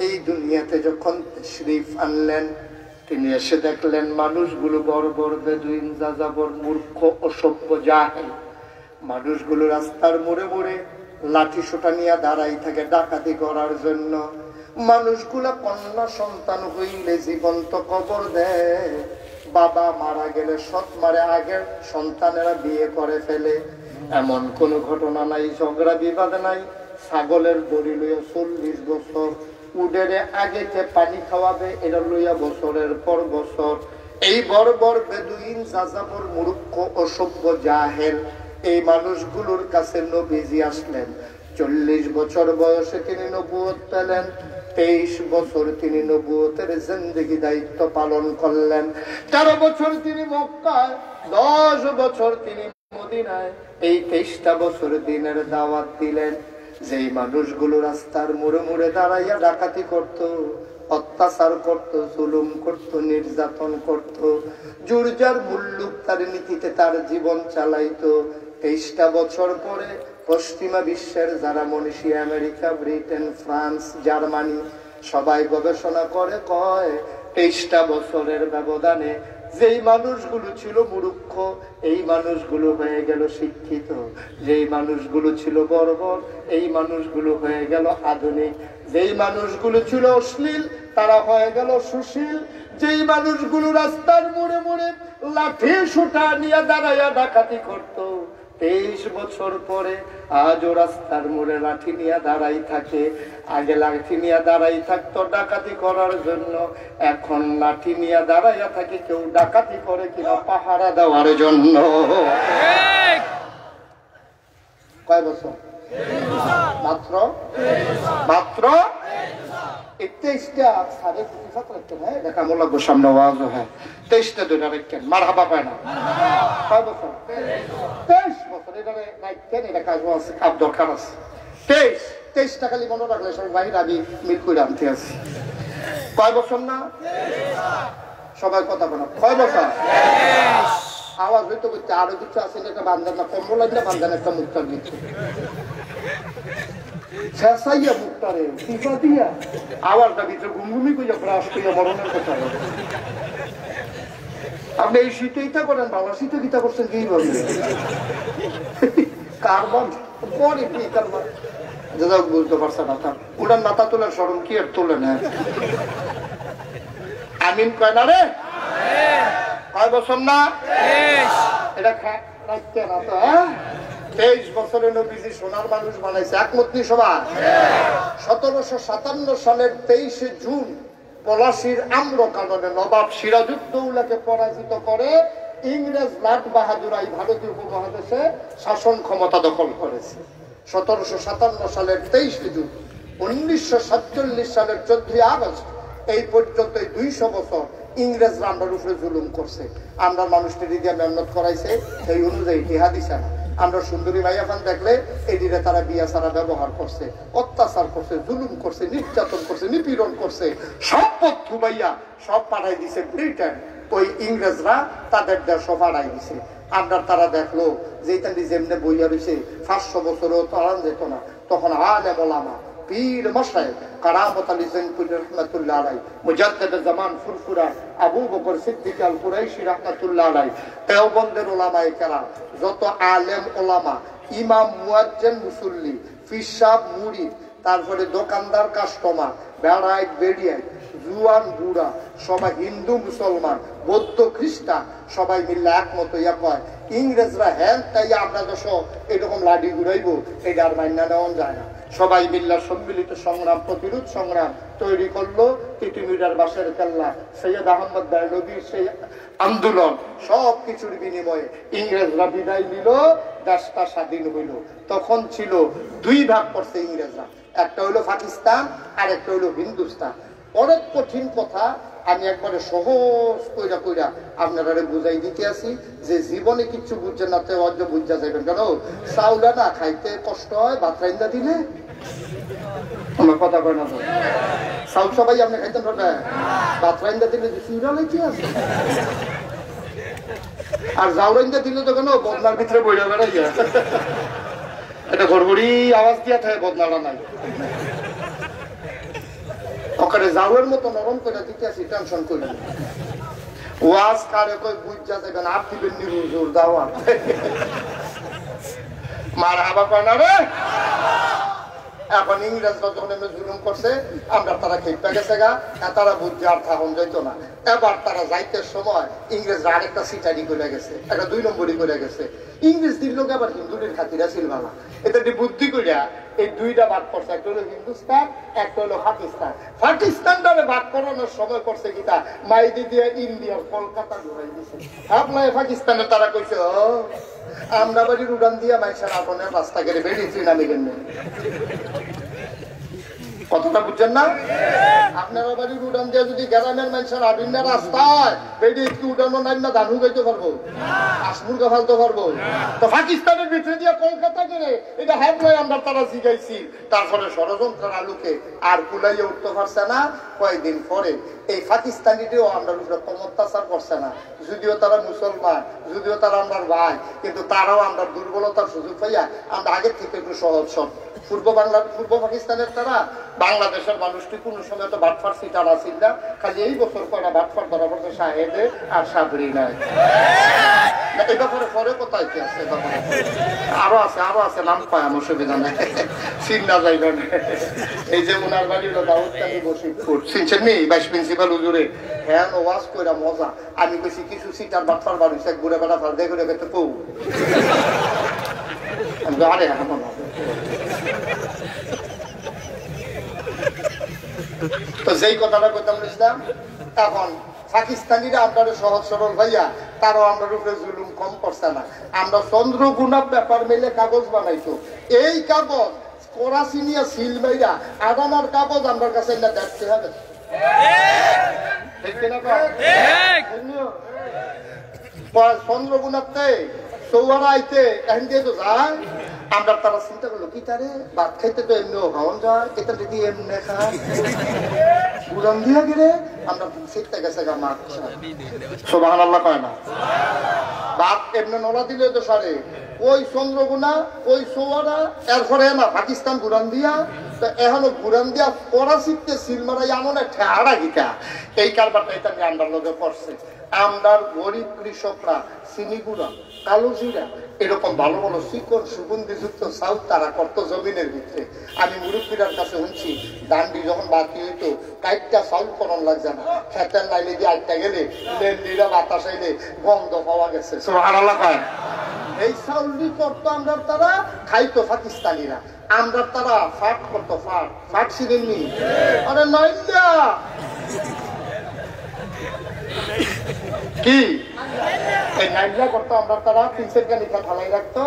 এই দুনিয়াতে যখন তাশরীফ আনলেন, তিনি এসে দেখলেন মানুষগুলো বর্বর, বেদুইন, যাযাবর, মূর্খ, অসভ্য, জাহেল। মানুষগুলো রাস্তার মোড়ে মোড়ে লাঠি সোটা নিয়ে দাঁড়াই থাকে ডাকাতি করার জন্য। মানুষগুলা কন্যা সন্তান হইলে জীবন্ত কবর দেয়, বাবা মারা গেলে সৎ মারে আগের সন্তানেরা বিয়ে করে ফেলে। এমন কোন ঘটনা নাই, ঝগড়া বিবাদ নাই। ছাগলের দড়ি লইয়া 40 বছর উডেরে আগেতে পানি খাওয়াবে, এটা লইয়া বছরের পর বছর এই বর্বর বেদুইন যাযাবর মূর্খ অসভ্য জাহেল এই মানুষগুলোর কাছে নবীজি আসলেন। 40 বছর বয়সে তিনি নবুয়ত পেলেন। 23 বছর তিনি নবুয়তের জিন্দেগি দায়িত্ব পালন করলেন। 13 বছর তিনি মক্কায়, 10 বছর তিনি মদিনায়। এই 23টা বছর দিনের দাওয়াত দিলেন। যেই মানুষগুলো রাস্তার মোড়ে মোড়ে দাঁড়াইয়া ডাকাতি করত, অত্যাচার করত, জুলুম করত, নির্যাতন করত, জুরজার মুল্লুক তার নীতিতে তার জীবন চালাইতো, 23টা বছর পরে পশ্চিমা বিশ্বের যারা মনীষী, আমেরিকা, ব্রিটেন, ফ্রান্স, জার্মানি সবাই গবেষণা করে কয় 23টা বছরের ব্যবধানে যেই মানুষগুলো ছিল মূর্খ এই মানুষগুলো হয়ে গেল শিক্ষিত, যেই মানুষগুলো ছিল বর্বর এই মানুষগুলো হয়ে গেল আধুনিক, যেই মানুষগুলো ছিল অশ্লীল তারা হয়ে গেল সুশীল, যেই মানুষগুলো রাস্তার মোড়ে মোড়ে লাঠি সুটা নিয়ে দাঁড়াইয়া ডাকাতি করত 23 বছর পরে আজও রাস্তার মোড়ে লাঠি নিয়ে দাঁড়াই থাকে। আগে লাঠি নিয়ে দাঁড়াই থাকতো ডাকাতি করার জন্য, এখন লাঠি নিয়ে দাঁড়াইয়া থাকে কেউ ডাকাতি করে কিনা পাহারা দেওয়ার জন্য। কয় বছর? মাত্র 23টা সাড়ে 27 হ্যাঁ দেখা মোলা সামনে আওয়াজ হয় 23টা দুইটা রাখেন মার হাবা পায় না। কয় বছর? 23 বছর। এটা রাখেন, এটা কাজ আছে, কাপ দরকার আছে। 23টা খালি মনে রাখলে সব বাহির আমি মিল করে আনতে আছি। কয় বছর না সবাই কথা বলো, কয় বছর? আওয়াজ হইতে করতে আরো কিছু আছে, একটা বান্ধান না কম্বল আনলে বান্ধান একটা মুক্তার দিচ্ছে শেষাইয়া মুক্তারে টিপা দিয়া আওয়াজটা ভিতরে ঘুমঘুমি কইয়া ব্রাশ কইয়া মরণের কথা। আপনি এই শীতে ইটা করেন, বাবা শীতে গীতা করছেন কি ভাবে কারবার পরে কি কারবার দাদা বুঝতে পারছে না, তার উড়ান মাথা তোলার স্মরণ কি আর তোলে না। আমিন কয় না রে? কয় বছর না? এটা রাখতে না তো। 23 বছরের নবীজি সোনার মানুষ বানাইছে, একমত নি সবাই? 1757 সালের 23 জুন পলাশীর আম্রকাননে নবাব সিরাজউদ্দৌলাকে পরাজিত করে ইংরেজ লাট বাহাদুরাই ভারতীয় উপমহাদেশে শাসন ক্ষমতা দখল করেছে। 1757 সালের 23 জুন 1947 সালের 14 আগস্ট এই পর্যন্ত 200 বছর ইংরেজরা আমরার উপরে জুলুম করছে। আমরা মানুষটি দিয়ে মেহনত করাইছে, এই অনুযায়ী টিহা দিছে না। আমরা সুন্দরী মাইয়াফান দেখলে এদিকে তারা বিয়া সারা ব্যবহার করছে, অত্যাচার করছে, জুলুম করছে, নির্যাতন করছে, নিপীড়ন করছে, সব পথ ভাইয়া সব পাঠাই দিছে ব্রিটেন। ওই ইংরেজরা তাদের দেশ পাঠাই দিছে। আমরা তারা দেখলো যে যেমনি বইয়া রয়েছে 500 বছরও তাড়ান যেত না। তখন আলেম ওলামা পীর মশাই কারামত আলী জৈনপুরি রহমতুল্লাহ আলাই, মুজাদ্দেদ জামান ফুরফুরা আবু বকর সিদ্দিক আল কুরাইশি রহমতুল্লাহ আলাই, দেওবন্দের ওলামায়ে কেরাম, যত আলেম ওলামা, ইমাম, মুয়াজ্জিন, মুসল্লি, ফিসাব, মুরিদ, তারপরে দোকানদার, কাস্টমার, বেড়াইট, বেড়িয়াই, জুয়ান, বুড়া, সবাই হিন্দু, মুসলমান, বৌদ্ধ, খ্রিস্টান সবাই মিললে একমত ইয়া কয় ইংরেজরা হ্যাঁ তাই আমরা তো এরকম লাঠি ঘুরাইবো, এটা আর মান্না নেওয়া যায় না। সবাই মিল্লা সম্মিলিত সংগ্রাম, প্রতিরোধ সংগ্রাম তৈরি করলো। তিতুমিরার বাসের কেল্লা, সৈয়দ আহমদ বেরলভীর সেই আন্দোলন, সব কিছুর বিনিময়ে ইংরেজরা বিদায় নিল, দেশটা স্বাধীন হইল। তখন ছিল 2 ভাগ করছে ইংরেজরা, একটা হইলো পাকিস্তান আর একটা হইলো হিন্দুস্তান। অনেক কঠিন কথা আমি একবারে সহজ কইরা কইরা আপনারা বুঝাই দিতে আছি, যে জীবনে কিচ্ছু বুঝছেন না অজ্ঞ বুঝা যাবেন। কেন চাউলা না খাইতে কষ্ট হয়, ভাত রাইন্দা দিলে আমার কথা কয় না তো। চাউল সবাই আপনি খাইতেন না, ভাত রাইন্দা দিলে যে চুইরালে কি আছে, আর জাউ রাইন্দা দিলে তো কেন বদনার ভিতরে বইরা বেড়াই যায়, এটা ঘড়ঘড়ি আওয়াজ দিয়া থাকে, বদনাটা নাই। ওখানে জাউয়ের মতো নরম করে দিতে আসি, টেনশন করি ওয়াজ কারে কই বুঝা যাবেন, আর দিবেন নিরুজুর দাওয়াত মার হাবা কয় না রে। এখন ইংরেজরা যখন এমনি জুলুম করছে, আমরা তারা খেপে গেছে গা, তারা বুঝছে আর থাকুন যাইতো না। এবার তারা যাইতে সময় ইংরেজরা আরেকটা সিটারি করে গেছে, একটা 2 নম্বরই করে গেছে। ইংরেজ দিন লোক আবার হিন্দুদের খাতিরা ছিল বাবা, এটা বুদ্ধি করিয়া এই দুইটা ভাগ করছে, একটা হলো হিন্দুস্তান, একটা হলো পাকিস্তান। পাকিস্তানটারে ভাগ করানোর সময় করছে কিতা, মাইদি দিয়ে ইন্ডিয়ার কলকাতা ঘুরাই দিছে। আপনার পাকিস্তানে তারা কইছে আমরা বাড়ির উড়ান দিয়া মাইসার আপনার রাস্তা গেলে বেরিয়েছি নামি কেন, কথাটা বুঝছেন না? আপনারা বাড়ির উড়ান দিয়ে যদি গ্রামের মানুষের আবিনা রাস্তায় বেরিয়ে একটু উড়ানো নাই না, ধান উগাইতে পারবো, আসমুরগা ফালতে পারবো? তো পাকিস্তানের ভিতরে দিয়ে কলকাতা গেলে এটা হাত নয়, আমরা তারা জিগাইছি। তারপরে ষড়যন্ত্রের আলোকে আর কুলাইয়ে উঠতে পারছে না। কয়েকদিন পরে এই পাকিস্তানিদেরও আমরা রকম অত্যাচার করছে না, যদিও তারা মুসলমান, যদিও তারা আমার ভাই, কিন্তু তারাও আমরা দুর্বলতার সুযোগ পাইয়া আমরা আগের থেকে একটু সহজ সব পূর্ব পাকিস্তানের তারা বাংলাদেশের মানুষটি কোন সময় তো বাটফার সিটার আসিল না, খালি এই বছর কয়টা বাটফার ধরা পড়ছে শাহেদে আর সাবরি নাই। এই ব্যাপারে পরে কোথায় কি আছে, আরো আছে নাম পায়, আমার অসুবিধা নেই, চিন্তা যাইল না। এই যে উনার বাড়ি হলো দাউদকান্দি বশিরপুর, চিনছেন নি? ভাইস প্রিন্সিপাল হুজুরে হ্যাঁ ওয়াজ কইরা মজা। আমি কইছি কিছু সিটার বাটফার বাড়িছে ঘুরে বেড়া ফাল দেখে দেখতে পৌ আরে এখন তো যেই কথাটা কইতাম বুঝলাম। এখন পাকিস্তানিরা আপনার সহজ সরল ভাইয়া, তারাও আমরা উপরে জুলুম কম করছে না। আমরা চন্দ্রগুণা পেপার মেলে কাগজ বানাইছো, এই কাগজ করাচি নিয়ে সিল মাইরা আদানার কাগজ আমার কাছে না দেখতে হবে, চন্দ্রগুণাতে চৌহারা আইতে এখন দিয়ে তো যায়। আমরা তারা চিন্তা করলো কি তারে ভাত খাইতে তো এমনি খাওয়ান যায়, এটা যদি এমনি খায় উড়ান দিয়া গেলে আমরা শিখতে গেছে গা মাছ সুবহানাল্লাহ কয় না, ভাত এমনি নলা দিলে তো সারে ওই চন্দ্রগুনা ওই চৌহারা, এরপরে না পাকিস্তান ঘুরান দিয়া, তো এখনো ঘুরান দিয়া করাচিতে সিল মারাই এমন ঠেহারা গিটা এই কারবারটা এটা আমরা লোকে করছে। আমরার গরিব কৃষকরা চিনি গুঁড়া, কালো জিরা, এরকম ভালো ভালো শিকড় সুগন্ধিযুক্ত চাউল তারা করতো জমিনের ভিতরে। আমি মুরব্বীরার কাছে শুনছি ডান্ডি যখন বাকি হইতো কাইটটা চাউল করন লাগছে না, খেতের লাইলে দিয়ে আটটা গেলে লেন্ডিরা বাতাস আইলে গন্ধ পাওয়া গেছে। এই চাউলই করতো আমরা তারা, খাইতো পাকিস্তানিরা। আমরা তারা ফাট করতো, ফাট ছিলেননি? আরে নাইলা কি এই নাইলা করতো আমরা তারা, পিসের গালিটা ঢালাই রাখতো।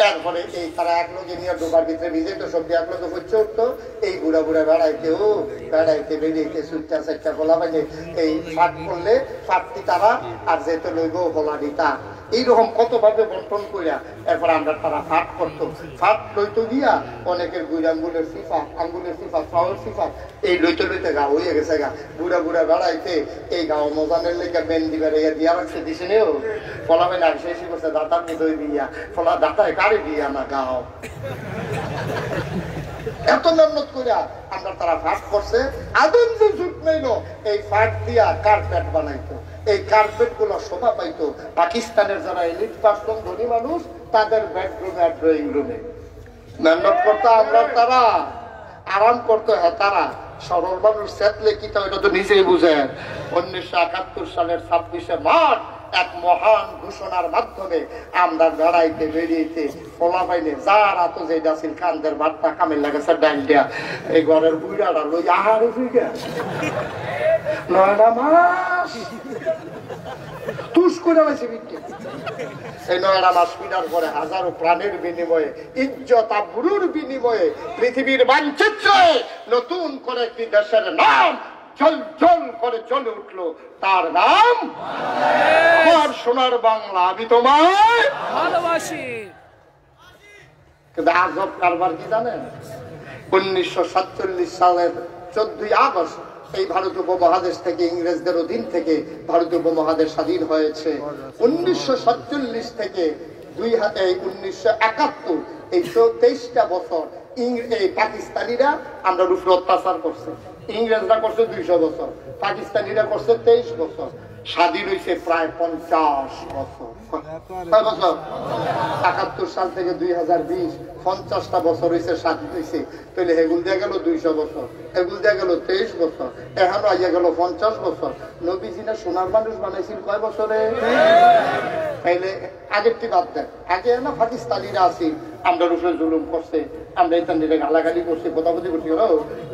তারপরে এই তারা এক লোকে নিয়ে ডোবার ভিতরে ভিজে তো সবজি এক লোকে হচ্ছে উঠতো। এই বুড়া বুড়া বেড়াইতে বেরিয়েছে সুইটা চারটা গোলা বাইলে এই ফাট করলে ফাটটি তারা, আর যেহেতু লইব গোলা দিতা, এইরকম কত ভাবে বন্টন করিয়া এরপর আমরা তারা ফাট করতো। ফাট লইতো গিয়া অনেকের গুড় আঙ্গুলের সিফা, পাওয়ার সিফা, এই লইতে লইতে গা হইয়া গেছে গা। বুড়া বুড়া বেড়াইতে এই গাও মজানের লেগে মেন্দি বেড়াইয়া দিয়া রাখছে দিছে নেও ফলা বেন আর শেষই করছে দাঁতার নিদই দিয়া, ফলা দাঁতায় কারে দিয়া না গাও। এত মেহনত করিয়া আমরা তারা ফাট করছে। আদম যে জুট নিল এই ফাট দিয়া কার্পেট বানাইতো, এই কার্পেট গুলো শোভা পাইতো পাকিস্তানের যারা এলিট পার্সন ধনী মানুষ তাদের বেডরুমে আর ড্রয়িং রুমে। মেহনত করতো আমরা তারা, আরাম করতো হ্যাঁ তারা। সরল মানুষ চেতলে কি তা এটা তো নিজেই বুঝেন। 1971 সালের 26শে মার্চ এক মহান ঘোষণার মাধ্যমে আমরা বেড়াইতে বেরিয়েছে ফলা পাইলে যারা তো যে ডাসিল খানদের ভাতটা কামের লাগেছে ডান্ডিয়া, এই ঘরের বুড়াটা লই আহারে ফিরে 9টা মাস তুষ করে গেছে বিক্রি। এই 9টা মাস পিটার পরে হাজারো প্রাণের বিনিময়ে, ইজ্জত আবরুর বিনিময়ে পৃথিবীর মানচিত্রে নতুন করে একটি দেশের নাম জল জল করে জ্বলে উঠলো, তার নাম আমার সোনার বাংলা। আমি তোমায় ভালোবাসি। কিন্তু আজব কারবার কি জানেন? 1947 সালের 14ই আগস্ট এই ভারতীয় উপমহাদেশ থেকে ইংরেজদের অধীন থেকে ভারতীয় উপমহাদেশ স্বাধীন হয়েছে। 1947 থেকে 1971 এই 23টা বছর এই পাকিস্তানিরা আমরা উপরে অত্যাচার করছে। ইংরেজরা করছে 200 বছর, পাকিস্তানিরা করছে 23 বছর। স্বাধীন হয়েছে প্রায় 50 বছর। কয় বছর? ৭১ সাল থেকে 2020 50টা বছর হয়েছে, স্বাধীন হয়েছে। তাহলে এগুল দিয়ে গেল 200 বছর, এগুল দিয়ে গেল 23 বছর, এখানে আইয়া গেল 50 বছর। নবীজি না সোনার মানুষ বানাইছিল কয় বছরে? তাইলে আগেরটি বাদ দেন। আগে না পাকিস্তানিরা আছি, আমরা রুফে জুলুম করছে, আমরা এখানে গালাগালি করছি, কোথাবুদি করছি।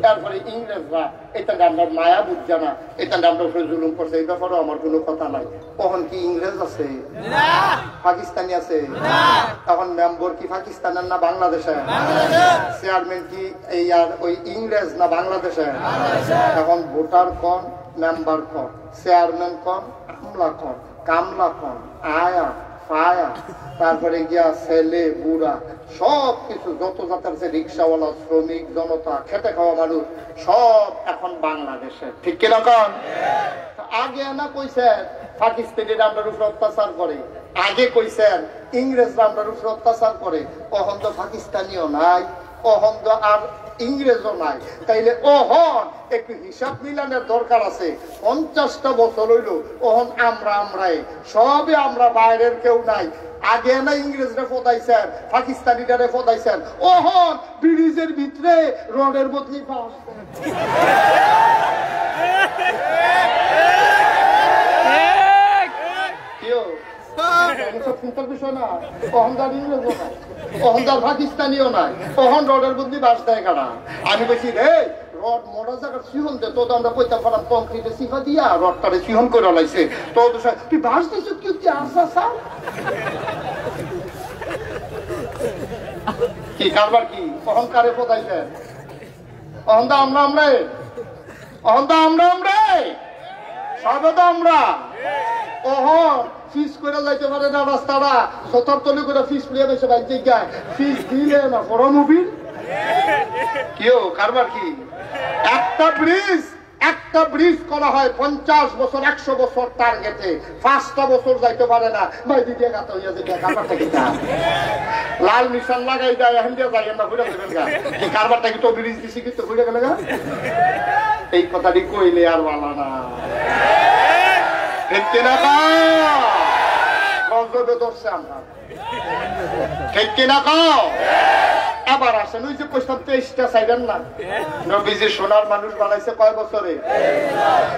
তারপরে ইংরেজরা এখানে আমরা মায়া বুঝছে না, এখানে আমরা রুফে জুলুম করছে। এই ব্যাপারেও আমার কোনো কথা নাই। কখন কি ইংরেজ আছে? পাকিস্তানি আছে? তখন মেম্বর কি পাকিস্তানের না বাংলাদেশের? চেয়ারম্যান কি এই আর ওই ইংরেজ না বাংলাদেশের? এখন ভোটার কন, মেম্বার কন, চেয়ারম্যান কন, কামলা কন, কামলা কন, আয়া ফায়া, তারপরে গিয়া ছেলে বুড়া সব কিছু যত জাতের আছে, রিক্সাওয়ালা, শ্রমিক, জনতা, খেটে খাওয়া মানুষ সব এখন বাংলাদেশের। ঠিক কিনা কন? আগে না কইছেন পাকিস্তানিরা আপনার উপরে অত্যাচার করে, আগে কইছেন ইংরেজরা আপনার উপরে অত্যাচার করে। কখন তো পাকিস্তানিও নাই, কখন তো আর ইংরেজও নাই। তাইলে ওহন একটু হিসাব মিলানোর দরকার আছে। 50টা বছর হইল, ওহন আমরাই সবে, আমরা বাইরের কেউ নাই। আগে না ইংরেজরা ফোদাইছেন, পাকিস্তানিরা ফোদাইছেন, ওহন ব্রিজের ভিতরে রডের বদলি পাস। বিষয় না, অহংকার ইংরেজও নাই, অহংকার পাকিস্তানিও নাই, অহন রডের বুদ্ধি বাস দেয় কারা। আমি বলছি রে রড মোটা জায়গার সিহন দে, তো আমরা কইতে পারলাম কংক্রিটে সিফা দিয়া রডটারে সিহন করে লাইছে। তো তুই বাস দিছ কি আসা কি কারবার কি অহংকারে পোতাইছে? অহংদা আমরা সবে তো আমরা ওহন ফিস করে যাইতে পারে না রাস্তাটা, সতর তলি করে ফিস পুড়িয়ে বেছে বাইক জায়গায় ফিস দিলে না বড় মুভি কেউ কারবার কি? একটা ব্রিজ করা হয় 50 বছর 100 বছর টার্গেটে, 5টা বছর যাইতে পারে না। ভাই দিদিয়া গাতা হইয়া যে কারবারটা কি লাল নিশান লাগাই যায়, এখন দিয়ে যাই না ঘুরে দেবেন গা। এই কারবারটা কি তো ব্রিজ দিছি কিন্তু ঘুরে গেলে গা? এই কথাটি কইলে আর বলা না, ঠিক কিনা গজবে ধরছে আমরা, ঠিক কিনা কাও? আবার আসেন ওই যে কইতাম 23টা চাইবেন না, নবীজি সোনার মানুষ বানাইছে কয় বছরে?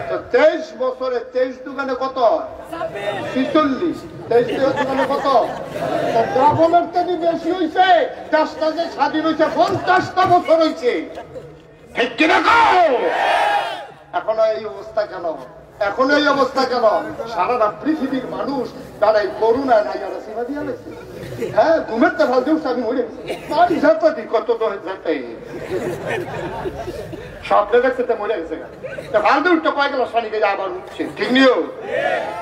তো 23 বছরে 23 দোকানে কত? 46। 23 দোকানে কত? দ্রাবণের থেকে বেশি হয়েছে। দেশটা যে স্বাধীন হয়েছে 50টা বছর হয়েছে, ঠিক কিনা কাও? এখনো এই অবস্থা কেন? এখনো এই অবস্থা কেন? সারা পৃথিবীর মানুষ তারা এই করুণায় নাই আর সেবা দিয়ে গেছে। হ্যাঁ, ঘুমের তো ভাল দিউস আমি মরে গেছি কত যেতে স্বপ্নে দেখছে মরে গেছে, ভাল দিউটা কয় গেল শানি গেছে আবার উঠছে, ঠিক নিও।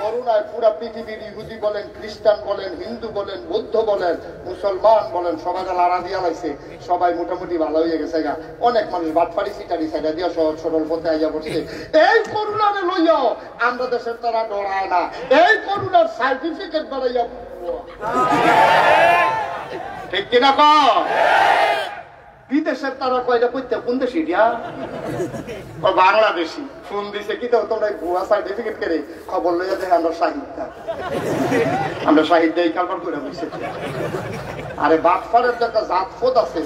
করুণায় পুরা পৃথিবীর ইহুদি বলেন, খ্রিস্টান বলেন, হিন্দু বলেন, বৌদ্ধ বলেন, মুসলমান বলেন, সবাই লাড়া দিয়া লাইছে, সবাই মোটামুটি ভালো হয়ে গেছে গা। অনেক মানুষ বাটফারি সিটারি সাইডা দিয়া সহজ সরল পথে আইয়া পড়ছে। এই করুণারে লইয়া আমরা দেশের তারা ডরায় না, এই করুণার সার্টিফিকেট বাড়াইয়া, ঠিক কিনা ক? বিদেশের তারা কয়টা করতে কোন দেশি দিয়া বাংলাদেশি ফোন দিছে কি তো তোমরা ভুয়া সার্টিফিকেট করে খবর লইয়া দেখে আমরা সাহিত্য এই কারবার করে বসে। আরে বাটফারের একটা জাতফত আছে,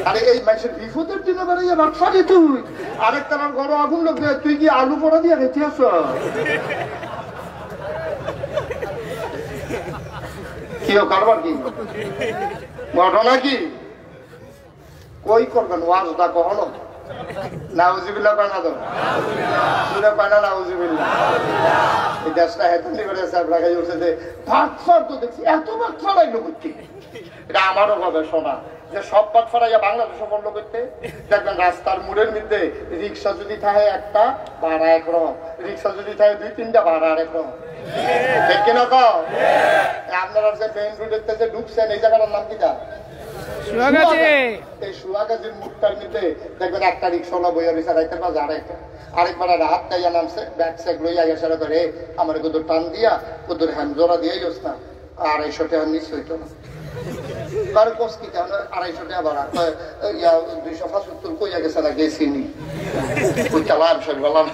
আরে এই মানুষের বিপদের দিনে বেড়াইয়া বাটফারি তুই আরেক তার ঘর আগুন লোক তুই কি আলু পড়া দিয়ে রেখে আস? কি কারবার কি ঘটনা কি? কই করবেন ওয়াজটা কখনো? নাউজুবিল্লাহ পায় না তো শুনে পায় না, নাউজুবিল্লাহ। এই দেশটা হেতু করে লাগাই উঠছে যে বাটফার তো দেখছি এত বাটফার আইলো করতে। এটা আমারও ভাবে শোনা যে সব বাটফারাইয়া বাংলাদেশে বন্ধ করতে দেখবেন রাস্তার মোড়ের মধ্যে রিক্সা যদি থাকে একটা ভাড়া একরকম, রিক্সা যদি থাকে 2-3টা ভাড়া আর একরকম, ঠিক কিনা ক? আপনারা যে মেইন রোডের যে ঢুকছেন এই জায়গাটার নাম কি? এই সুয়াগাজির মুখটার মধ্যে দেখবেন একটা রিক্সাওয়ালা বইয়া রয়েছে, আরেকবার হাত টাইয়া নামছে, ব্যাগ স্যাগ লইয়া গেছে ধরে আমার কুদুর টান দিয়া কুদুর হ্যাম জোড়া দিয়ে গেছ না, 250 টাকা মিস হইতো না। বার কষ্টি 250 টাকা ভাড়া 275 কইয়া গেছে না গেছিনি উত্তালাম সব বললাম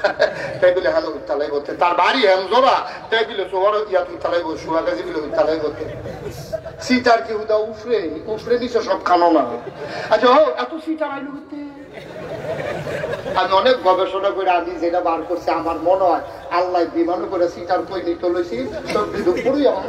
তাই বলে হানো উত্তালাই করতে তার বাড়ি হেম জোড়া তাই বলে সোয়ার ইয়া উত্তালাই শুয়া গাছি বলে উত্তালাই করতে সিটার কি উদা উফরে দিছে সব খানো না আচ্ছা এত সিটার আইলো করতে আমি অনেক গবেষণা করে আমি যেটা বার করছি আমার মনে হয় আল্লাহ বিমান করে সিটার কই নিতে লইছি সব বিদু পুরোই আমার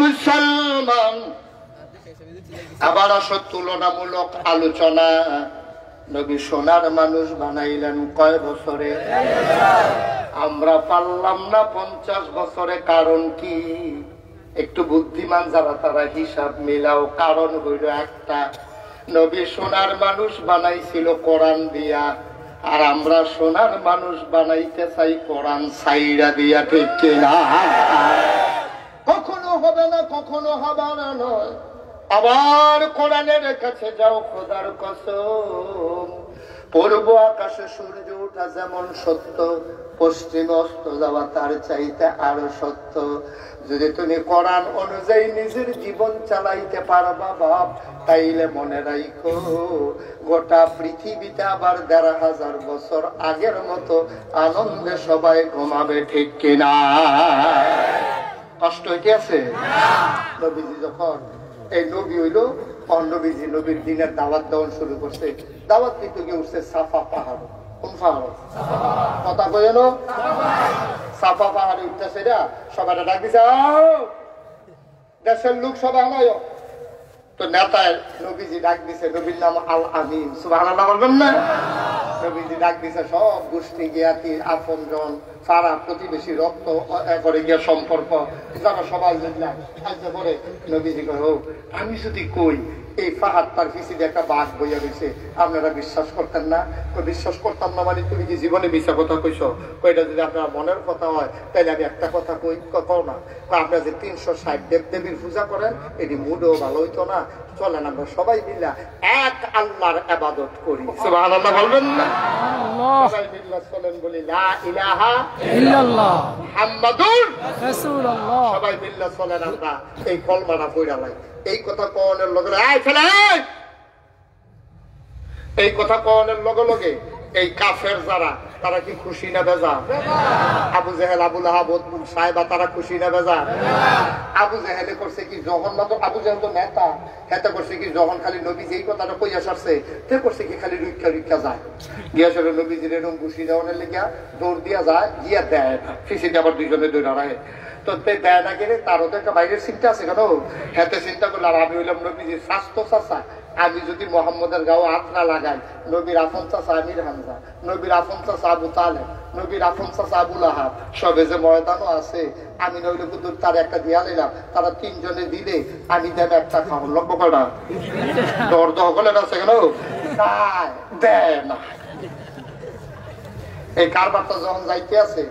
মুসলমান আবার আসো তুলনামূলক আলোচনা নবী সোনার মানুষ বানাইলেন কয় বছরে আমরা পারলাম না 50 বছরে কারণ কি একটু বুদ্ধিমান যারা তারা হিসাব মিলাও কারণ হইল একটা নবী সোনার মানুষ বানাইছিল কোরআন দিয়া আর আমরা সোনার মানুষ বানাইতে চাই কোরআন ছাইরা দিয়া ঠিক কিনা কখনো হবে না কখনো হবে না নয় আবার কোরআনের কাছে যাও খোদার কসম পূর্ব আকাশে সূর্য ওঠা যেমন সত্য পশ্চিমে অস্ত যাওয়া তার চাইতে আরো সত্য যদি তুমি কোরআন অনুযায়ী নিজের জীবন চালাইতে পারবা বাপ তাইলে মনে রাখো গোটা পৃথিবীতে আবার ১৫০০ বছর আগের মতো আনন্দে সবাই ঘুমাবে ঠিক কিনা কষ্ট হইতে আছে নবীজি যখন এই নবী হইল নবীজি নবীর দিনের দাওয়াত দেওয়া শুরু করছে দাওয়াত কিন্তু গিয়ে উঠছে সাফা পাহাড় কোন পাহাড় কথা কই জানো সাফা পাহাড়ে উঠতেছে না সবাই ডাক দিছে দেশের লোক সবাই আমায় তো নেতায় নবীজি ডাক দিছে নবীর নাম আল আমিন সুবহানাল্লাহ বলবেন না নবীজি ডাক দিছে সব গোষ্ঠী জ্ঞাতি আপনজন সারা প্রতিবেশী রক্ত করে গিয়ে সম্পর্ক যারা সবাই বুঝলাম আজকে পরে নবীজি কয় আমি যদি কই এই পাহাড় তার পিছিয়ে একটা বাঘ বইয়া রয়েছে আপনারা বিশ্বাস করতেন না বিশ্বাস করতাম না মানে তুমি কি জীবনে মিশা কথা কইছো কইটা যদি আপনার মনের কথা হয় তাহলে আমি একটা কথা কই কও না আপনারা যে 360 দেবদেবীর পূজা করেন এটি মুডও ভালো হইতো না চলেন আমরা সবাই মিলে এক আল্লাহর ইবাদত করি সুবহানাল্লাহ বলবেন না সবাই মিলে চলেন বলি লা ইলাহা ইল্লাল্লাহ মুহাম্মাদুর রাসূলুল্লাহ সবাই মিলে চলেন আমরা এই কলমাটা পড়া লাই এই কথা কোনের লগে এই কথা কোনের লগে লগে এই কাফের যারা তারা কি খুশি না বেজা আবু জেহেল আবু লাহাব সাহেবা তারা খুশি না বেজা আবু জেহেলে করছে কি যখন না তো আবু জেহেল তো নেতা হেতে করছে কি যখন খালি নবী যেই কথাটা কইয়া সারছে তে করছে কি খালি রুক্কা যায় গিয়া সরে নবীজির এরকম খুশি দেওয়ানের লেগিয়া দৌড় দিয়া যায় গিয়া দেয় না ফিসিতে আবার দুইজনে দৌড়া রাখে তো দেয় না গেলে তারও তো একটা বাইরের চিন্তা আছে কেন হেতে চিন্তা করলে আর আমি হইলাম নবীজির স্বাস্থ্য চাষা আমি যদি মোহাম্মদের গাও হাত না লাগাই নবীর আফন চাষা আমির হামজা নবীর আফন চাষা আবু তালেব নবীর আফন চাষা আবু লাহাব সবে যে ময়দানও আছে আমি নইলে কিন্তু তার একটা দিয়া নিলাম তারা 3 জনে দিলে আমি দেব একটা খাওয়ার লক্ষ্য করা দর দখলে আছে কেন দেয় না এই কারবারটা যখন যাইতে আছে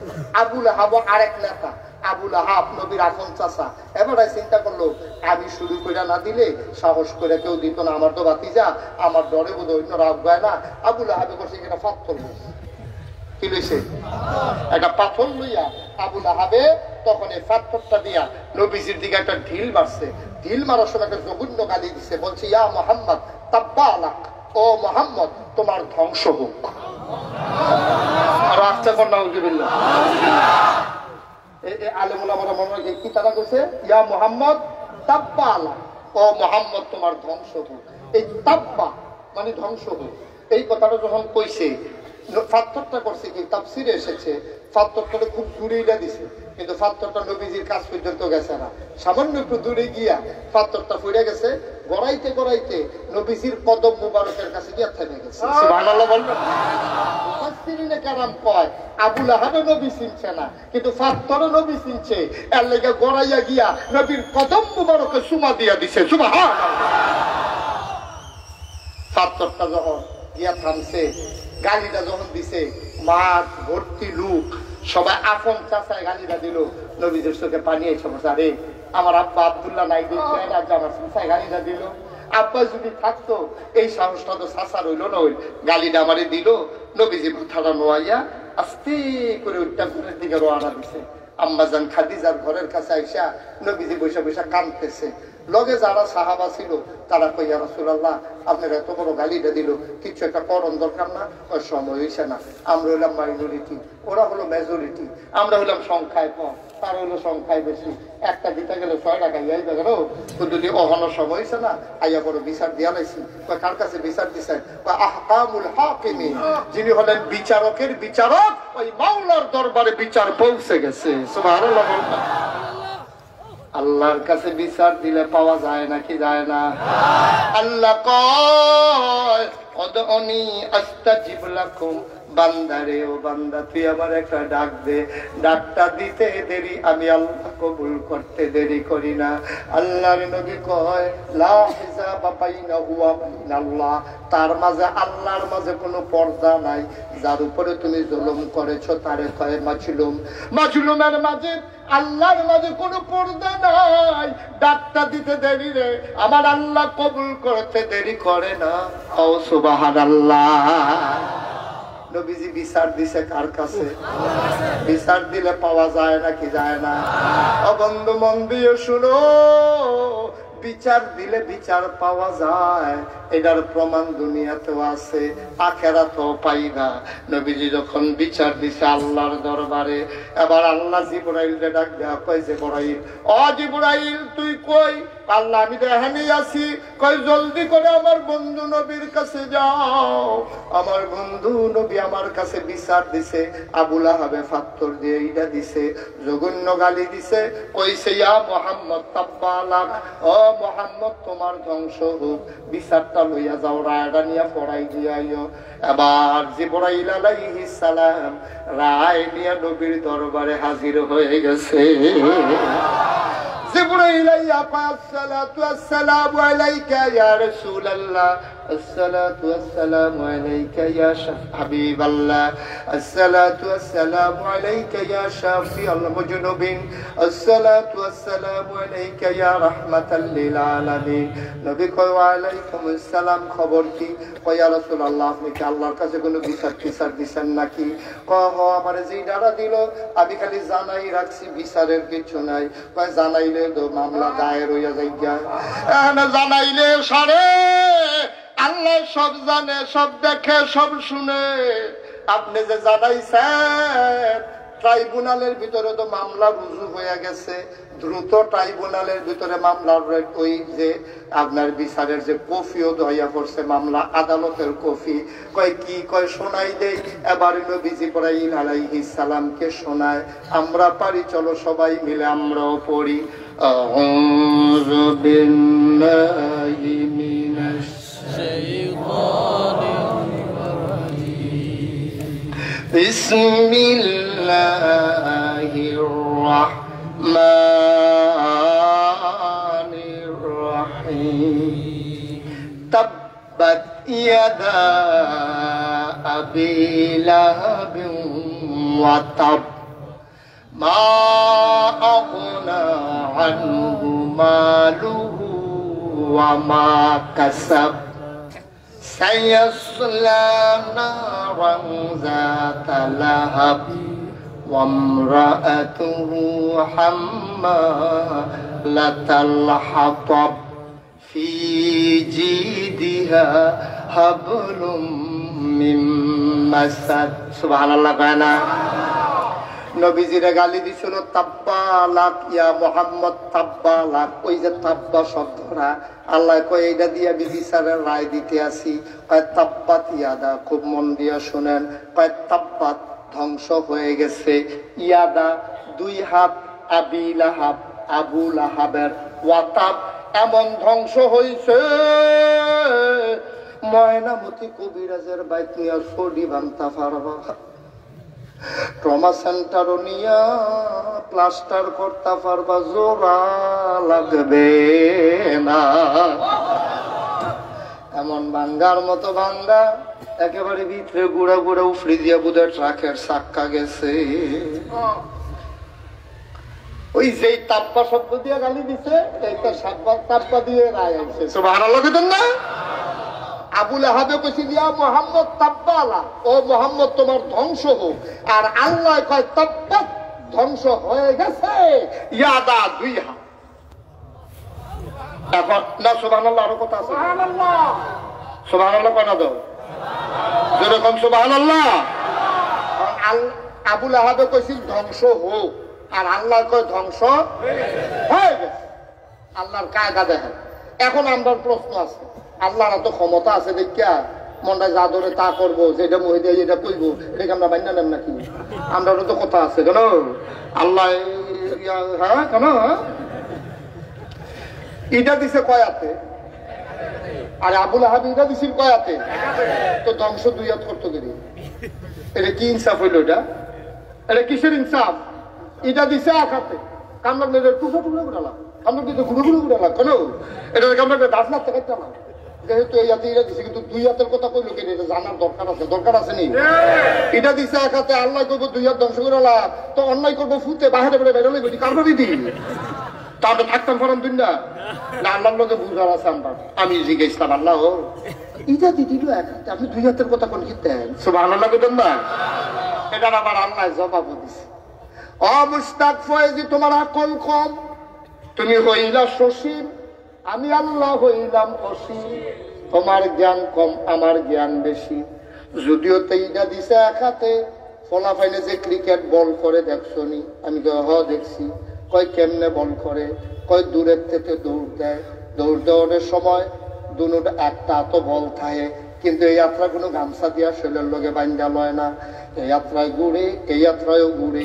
আবু লাহাব আরেক নেতা আবু লাহাব নবীর আফন চাচা এবারে চিন্তা করলো আমি শুরু করে না দিলে সাহস করে কেউ দিত না আমার তো ভাতিজা আমার ডরে বোধ অন্যরা আগায় না আবু লাহাবে করছে একটা পাথর কি লইছে একটা পাথর লইয়া আবু লাহাবে তখন এই পাথরটা দিয়া নবীজির দিকে একটা ঢিল মারছে ঢিল মারার সময় একটা জঘন্য গালি দিছে বলছে ইয়া মুহাম্মদ তাব্বা আলাক ও মুহাম্মদ তোমার ধ্বংস হোক আর আস্তে কর নাউজুবিল্লাহ কি তারা কইছে ইয়া মুহাম্মদ তাব্বা আলাক ও মুহাম্মদ তোমার ধ্বংস হোক এই তাব্বা মানে ধ্বংস হোক এই কথাটা যখন কইছে পাথরটা করছে কি তাফসিরে এসেছে পাথরটা খুব দূরে দিছে কিন্তু পাথরটা নবীজির কাছ পর্যন্ত গেছে না সামান্য একটু দূরে গিয়া পাথরটা পড়ে গেছে গড়াইতে গড়াইতে নবীজির কদম মুবারকের কাছে গিয়া থেমে গেছে সুবহানাল্লাহ বলবেন মুফাসসিরিনে কেরাম কয় আবু লাহাব নবী চিনছে না কিন্তু পাথরও নবী চিনছে এর লাগি গড়াইয়া গিয়া নবীর কদম মুবারকে চুমা দিয়া দিছে সুবহানাল্লাহ পাথরটা যখন গিয়া থামছে গালিটা যখন দিছে মাঠ ভর্তি লোক সবাই আপন চাচায় গালিটা দিল নবীদের চোখে পানি এসে বসে আরে আমার আব্বা আব্দুল্লাহ নাই দিচ্ছে আমার চাচায় গালিটা দিল আব্বা যদি থাকতো এই সাহসটা তো সাসার হইল না, ওই গালিটা আমারে দিল। নবীজি মাথাটা নোয়াইয়া আস্তে করে উঠটা ঘরের দিকে রওনা দিছে। আম্মাজান খাদিজার ঘরের কাছে আইসা নবীজি বসে বসে কাঁদতেছে। লগে যারা সাহাবা ছিল তারা কই, ইয়া রাসূলুল্লাহ আপনার এত বড় গালিটা দিল, কিছু একটা করণ দরকার না? ওর সময় হইছে না, আমরা হইলাম মাইনরিটি, ওরা হলো মেজরিটি, আমরা হইলাম সংখ্যায় কম, তার হইলো সংখ্যায় বেশি, একটা দিতে গেলে 6 টাকা যাইবে গেল, যদি অহনো সময় হইছে না, আইয়া বড় বিচার দিয়া লাইছি। কার কাছে বিচার দিছেন? আহকামুল হাকিমিন, যিনি হলেন বিচারকের বিচারক, ওই মাওলার দরবারে বিচার পৌঁছে গেছে। সুবহানাল্লাহ। আল্লাহর কাছে বিচার দিলে পাওয়া যায় নাকি যায় না? আল্লাহ কয় উদউনি আস্তাজিব লাকুম, বান্দারে ও বান্দা তুই আমার একটা ডাক দে, ডাকটা দিতে দেরি আমি আল্লাহ কবুল করতে দেরি করি না। আল্লাহর নবী কয় লা হিজাবা বাইনাহু ওয়া বাইনাল্লাহ, তার মাঝে আল্লাহর মাঝে কোনো পর্দা নাই। যার উপরে তুমি জুলুম করেছো তারে কয় মাজলুম, মাজলুমের মাঝে আল্লাহর মাঝে কোনো পর্দা নাই। ডাকটা দিতে দেরি রে, আমার আল্লাহ কবুল করতে দেরি করে না। ও সুবহানাল্লাহ। নবীজি বিচার দিছে কার কাছে? বিচার দিলে পাওয়া যায় নাকি যায় না? ও বন্ধু মন দিয়ে শুনো, বিচার দিলে বিচার পাওয়া যায়, এটার প্রমাণ দুনিয়াতেও আছে, আখিরাতেও পাই না। নবীজি যখন বিচার দিছে আল্লাহর দরবারে, এবার আল্লাহ জিবরাইলকে ডাক দেয়া কয়, জিবরাইল, ও জিবরাইল তুই কই? আল্লাহ আমি তো এখানেই আছি। কয় জলদি করে আমার বন্ধু নবীর কাছে যাও, আমার বন্ধু নবী আমার কাছে বিচার দিছে। আবু লাহাবে ফাত্তর দিয়ে এইটা দিছে, জঘন্য গালি দিছে, কইছে ইয়া মুহাম্মদ তাব্বালাক, ও মুহাম্মদ তোমার ধ্বংস হোক, বিচারটা লইয়া যাও, রায়টা নিয়ে পড়াই দিয়াইও। এবার জিবরাইল আলাইহিস সালাম রায় নিয়ে নবীর দরবারে হাজির হয়ে গেছে। জিবরাইল আইয়া কয় আসসালাতু আসসালামু আলাইকা ইয়া রাসূলুল্লাহ, আসসালাতু আসসালামু আলাইকা ইয়া হাবিবাল্লাহ, আসসালাতু আসসালামু আলাইকা ইয়া শাফিউল মুজনুবিন, আসসালাতু আসসালামু আলাইকা ইয়া রাহমাতাল লিল আলামিন। নবী কয় ওয়া আলাইকুমুস সালাম, খবর কি? কয় ইয়া রাসূলুল্লাহ আপনি কি আল্লাহর কাছে কোনো বিচার দিছেন নাকি? কয় হ, আমারে যেই ডাড়া দিল আমি খালি জানাই রাখছি, বিচারের কিছু নাই। কয় জানাইলে তো মামলা দায়ের হইয়া যাইয়া, না জানাইলে সারে আল্লাহ সব জানে, সব দেখে, সব শুনে। আপনি যে জানাইছেন ট্রাইব্যুনালের ভিতরে তো মামলা রুজু হয়ে গেছে, দ্রুত ট্রাইব্যুনালের ভিতরে মামলার ওই যে আপনার বিচারের যে কফিও হইয়া পড়ছে, মামলা আদালতের কফি। কয় কি? কয় শোনাই দেই। এবার নবী জিবরাইল আলাইহিস সালামকে শোনায়। আমরা পারি, চলো সবাই মিলে আমরাও পড়ি। আউযু বিল্লাহি মিনাশ বিসমিল্লাহির রাহমানির রাহিম। তাব্বাত ইয়াদা আবি লাহাবিন ওয়া তাব, মা আগনা আনহু মালুহু ওয়া মা কাসাব, সায়াসলা নারান যাতা লাহাব, ওয়া ইমরাআতুহু হাম্মালাতাল হাতাব, ফি জিদিহা হাবলুম মিন মাসাদ। সুবহানাল্লাহ। বানা নবীজিরে গালি দিছিল তাব্বালাক, ইয়া মুহাম্মদ তাব্বালাক। ওই যে তাব্বা শব্দটা আল্লাহ কয় এইটা দিয়ে আমি বিচারের রায় দিতে আসি। কয় তাব্বাত ইয়াদা, খুব মন দিয়া শুনেন। কয় তাব্বাত ধ্বংস হয়ে গেছে, ইয়াদা দুই হাত, আবি লাহাব আবু লাহাবের, ওয়াতাব এমন ধ্বংস হইছে ময়নামতি কবিরাজের বাইক নিয়ে সডি বানতে পারবা, ট্রমা সেন্টারও নিয়া প্লাস্টার করতে পারবা, জোড়া লাগবে না। এমন ভাঙ্গার মতো ভাঙ্গা, একেবারে ভিতরে গুড়া গুড়া উফড়ি দিয়া বুধের ট্রাকের চাক্কা গেছে। ওই যেই তাপ্পা শব্দ দিয়ে গালি দিছে এইটা তাপ্পা দিয়ে রায় আইছে। সুবহানাল্লাহ কইতেন না? আবুল আহাবে কইছিল ইয়া মুহাম্মদ তাব্বালা, ও মুহাম্মদ তোমার ধ্বংস হোক। আর আল্লাহ কয় তাব্বাত, ধ্বংস হয়ে গেছে ইয়াদা দুই হাত। এখন না সুবহানাল্লাহ আরো কথা আছে। সুবহানাল্লাহ সুবহানাল্লাহ কয় না দাও যেরকম সুবহানাল্লাহ। আবুল আহাবে কইছিল ধ্বংস হোক, আর আল্লাহ কয় ধ্বংস হয়ে গেছে। আল্লাহর কায়দা দেখেন। এখন আমরা প্রশ্ন আছে, আল্লাহর তো ক্ষমতা আছে দেখিয়া মনটা যা ধরে তা করবো, যেটা মহিদা এটা কইবো, এটাকে আমরা মান্য নেব নাকি? আমরাও তো কথা আছে কেন আল্লাহ। হ্যাঁ কেন ইটা দিছে কয়াতে, আর আবুল আহাব ইটা দিছিল কয়াতে, তো ধ্বংস দুই হাত করতে গেলি। এটা কি ইনসাফ হইল? এটা কিসের ইনসাফ? ইটা দিছে এক হাতে, কামড় টুকরো টুকরো উঠালাম, কামড় দিতে ঘুরে ঘুরে উঠালাম কেন? এটা কামড় দাঁত না থেকে চালাম, যেহেতু এই হাতে এটা দিছে, কিন্তু দুই হাতের কথা কইলো কেন? এটা জানার দরকার আছে, দরকার আছে নি? এটা দিছে এক হাতে, আল্লাহ করবো দুই হাত ধ্বংস করে লাভ, তো অন্যায় করবো ফুটে বাহিরে বেড়ে বেরোলে বেটি কার দিদি তাহলে থাকতাম ফরাম তুই না আল্লাহর লোকে বুঝার আছে। আমি জিজ্ঞেসলাম আল্লাহ ইটা দিদিল এক হাতে, আপনি দুই হাতের কথা কোন খেতেন? সুবহানাল্লাহ কইতেন না? এটা আবার আল্লাহ জবাব দিছে, ও মুশতাক ফয়েজি তোমার আকল কম, তুমি হইলা সসীম, আমি আল্লাহ হইলাম অসীম, তোমার জ্ঞান কম আমার জ্ঞান বেশি। যদিও তেইটা দিছে এক হাতে, ফলাফাইলে যে ক্রিকেট বল করে দেখছো নি? আমি দেখছি। কয় কেমনে বল করে? কয় দূরের থেকে দৌড় দেয়, দৌড় দেওয়ার সময় দুটা একটা তো বল থাকে, কিন্তু এই যাত্রা কোনো গামছা দিয়া শরীরের লগে বাইন্দা লয় না, এই যাত্রায় ঘুরে, এই যাত্রায়ও ঘুরে,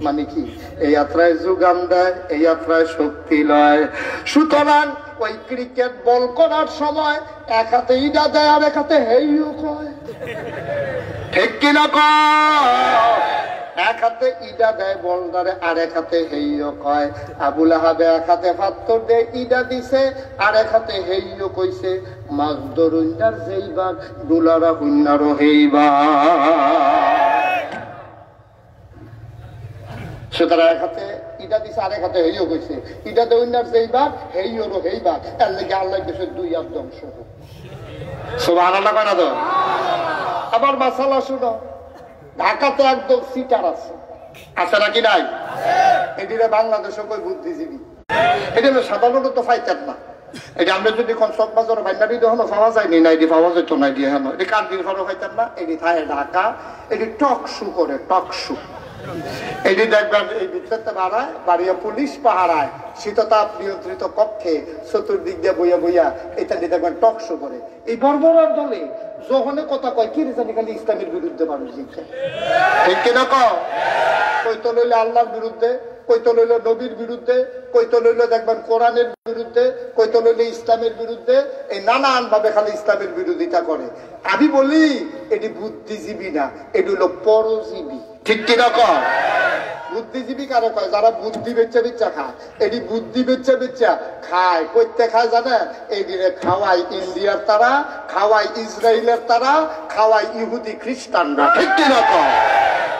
মানে কি এই যাত্রায় যোগান দেয়, এই যাত্রায় শক্তি লয়। সুতরাং ওই ক্রিকেট বল করার সময় এক হাতে ইডা দেয় আর এক হাতে হেইও কয়, ঠিক কিনা কয়? এক হাতে ইডা দেয় বল ধরে, আর এক হাতে হেইও কয়। আবুল আহাবে এক হাতে পাথর দেয় ইডা দিছে, আর এক হাতে হেইও কইছে। মাছ ধরুইনার যেইবার ডুলারা হুইনারও হেইবার। সুতরাং এক হাতে ইটা দিছে, আর এক হাতে হেইও কইছে। ইটা দৌড়ার যেইবার হেইওরও হেইবার, এর লেগে আল্লাহ কিছু দুই হাত ধ্বংস হোক। সুবহানাল্লাহ কয় না তো? আবার মাসালা শুনো, ঢাকাতে একদম সিটার আছে, আছে নাকি নাই? এটিরে বাংলাদেশে কই বুদ্ধিজীবী, এটা সাধারণত তো ফাইতেন না। এটা আমরা যদি সব বাজারে বাইনারি দেখানো পাওয়া যায়নি, না এটি পাওয়া যেত না, এটি হেন এটি কার দিন ফারো খাইতেন না। এটি থাকে ঢাকা, এটি টক শু করে, টক শু। এটি দেখবেন এই ভিতরতে বাড়ায়, বাড়িয়ে পুলিশ পাহারায়, শীততাপ নিয়ন্ত্রিত কক্ষে চতুর্দিক দিয়ে বইয়া বইয়া এটা দিয়ে দেখবেন টক শো করে। এই বর্বরার দলে যখন কথা কয় কি রে জানি খালি ইসলামের বিরুদ্ধে মানুষ শিক্ষা, ঠিক কিনা কও? কইতো লইলে আল্লাহর বিরুদ্ধে, কইতো লইল নবীর বিরুদ্ধে, কইতো লইল দেখবেন কোরআনের বিরুদ্ধে, কইতো লইল ইসলামের বিরুদ্ধে। এই নানান ভাবে খালি ইসলামের বিরোধিতা করে। আমি বলি এটি বুদ্ধিজীবী না, এটি হলো পরজীবী, ঠিক কিনা কও? বুদ্ধিজীবী কারো কয়? যারা বুদ্ধি বেচা বেচা খায়। এটি বুদ্ধি বেচা বেচা খায়, কইতে খায় জানে? এই দিনে খাওয়াই ইন্ডিয়ার তারা, খাওয়াই ইসরায়েলের তারা, খাওয়াই ইহুদি খ্রিস্টানরা, ঠিক কিনা কও?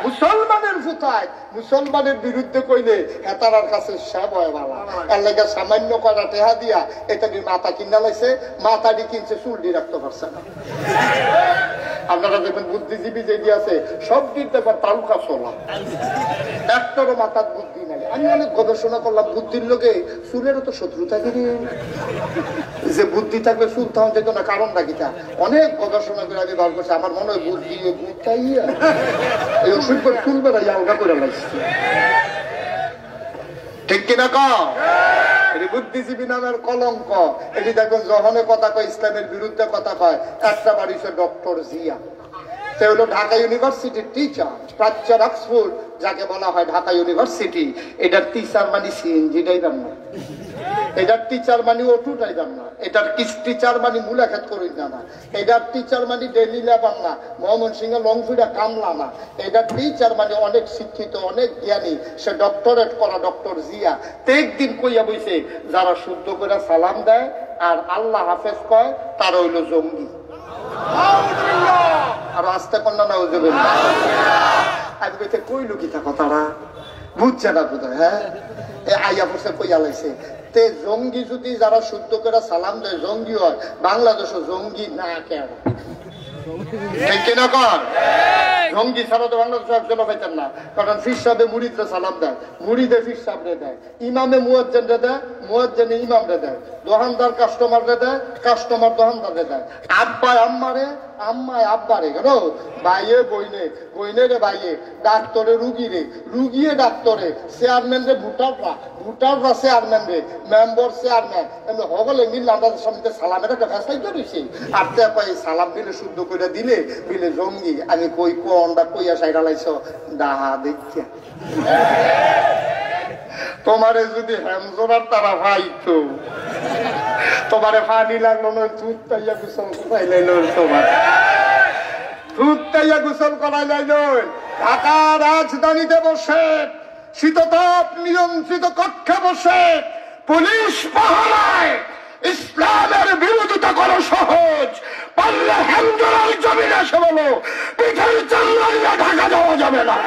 মুসলমানের ফুতায় মুসলমানের বিরুদ্ধে কইলে হেতারার কাছে সব হয় বাবা। এর লেগে সামান্য কয়টা টেহা দিয়া এটাকে মাথা কিনা লাইছে, মাথাটি কিনছে, চুলটি রাখতে পারছে না। আপনারা দেখবেন বুদ্ধিজীবী যেটি আছে সব দিন দেখবেন তালুকা চলা, একটারও মাথার বুদ্ধি নাই। আমি অনেক গবেষণা করলাম, বুদ্ধির লোকে চুলেরও তো শত্রুতা কিনে, যে বুদ্ধি থাকলে চুল তখন যেত না, কারণটা কিটা? অনেক গবেষণা করে আমি বার করছি, আমার মনে হয় বুদ্ধি বুঝাইয়া এই ওষুধ করে চুল বেড়াই আলগা করে লাগছে, ঠিক কিনা কও? বুদ্ধিজীবী নামের কলঙ্ক। এটি দেখবেন যখন কথা কয় ইসলামের বিরুদ্ধে কথা কয়। একটা বাড়ি ডক্টর জিয়া, সে হলো ঢাকা ইউনিভার্সিটির টিচার, প্রাচ্য অক্সফোর্ড যাকে বলা হয় ঢাকা ইউনিভার্সিটি। এটার টিচার মানে সিএনজি ড্রাইভার না, এটার টিচার মানে অটো ড্রাইভার না, এটার টিচার মানে মুলাকাত করি না, এটার টিচার মানে ডেলি লেবার না, ময়মনসিংহে লংফিডা কামলা না। এটার টিচার মানে অনেক শিক্ষিত, অনেক জ্ঞানী, সে ডক্টরেট করা ডক্টর জিয়া। একদিন কইয়া বইছে যারা শুদ্ধ করে সালাম দেয় আর আল্লাহ হাফেজ কয় তারা হইল জঙ্গি। আর আস্তে কন্যা না আমি কইতে কইল কি তা কথাটা? বুঝছে না বোধ হয়। হ্যাঁ, আইয়া পড়ছে কইয়া লাইছে তে জঙ্গি যদি যারা শুদ্ধ করে সালাম দেয় জঙ্গি হয়, বাংলাদেশও জঙ্গি না কেন? জঙ্গি ছাড়া তো বাংলাদেশ একজন পাইতেন না, কারণ ফির সাহেবে মুড়িদে সালাম দেয়, মুড়িদে ফির সাহেবরে দেয়, ইমামে মুয়াজ্জিনরে দেয়, মুয়াজ্জিনে ইমামরে দেয়, দোকানদার কাস্টমাররে দেয়, কাস্টমার দোকানদারে দেয়, আব্বায় আম্মারে, আম্মায় আব্বারে, কেন ভাইয়ে বইনে, বইনে রে ভাইয়ে, ডাক্তরে রুগী রে, রুগিয়ে ডাক্তরে, চেয়ারম্যান রে ভোটাররা, ভোটাররা চেয়ারম্যান রে, মেম্বার চেয়ারম্যান, এমনি হগলে মিল আমাদের সামনে সালামের একটা ফেসাইতে রয়েছে। আর কই সালাম দিলে শুদ্ধ করে দিলে বিলে জঙ্গি। আমি কই কোনটা কইয়া সাইডা লাইছ ডাহা দেখিয়া। তোমারে যদি হ্যামজোরার তারা ভাইতো, তোমারে পানি লাগলো না, দুধ তাইয়া গোসল করাই লাইল, তোমার দুধ তাইয়া গোসল করাই লাইল। ঢাকা রাজধানীতে বসে শীততাপ নিয়ন্ত্রিত কক্ষে বসে পুলিশ পাহারায় ইসলামের বিরোধিতা করো সহজ, পারলে হ্যামজোরার জমিনে এসে বলো পিঠের চামড়া দিয়ে ঢাকা যাওয়া যাবে না।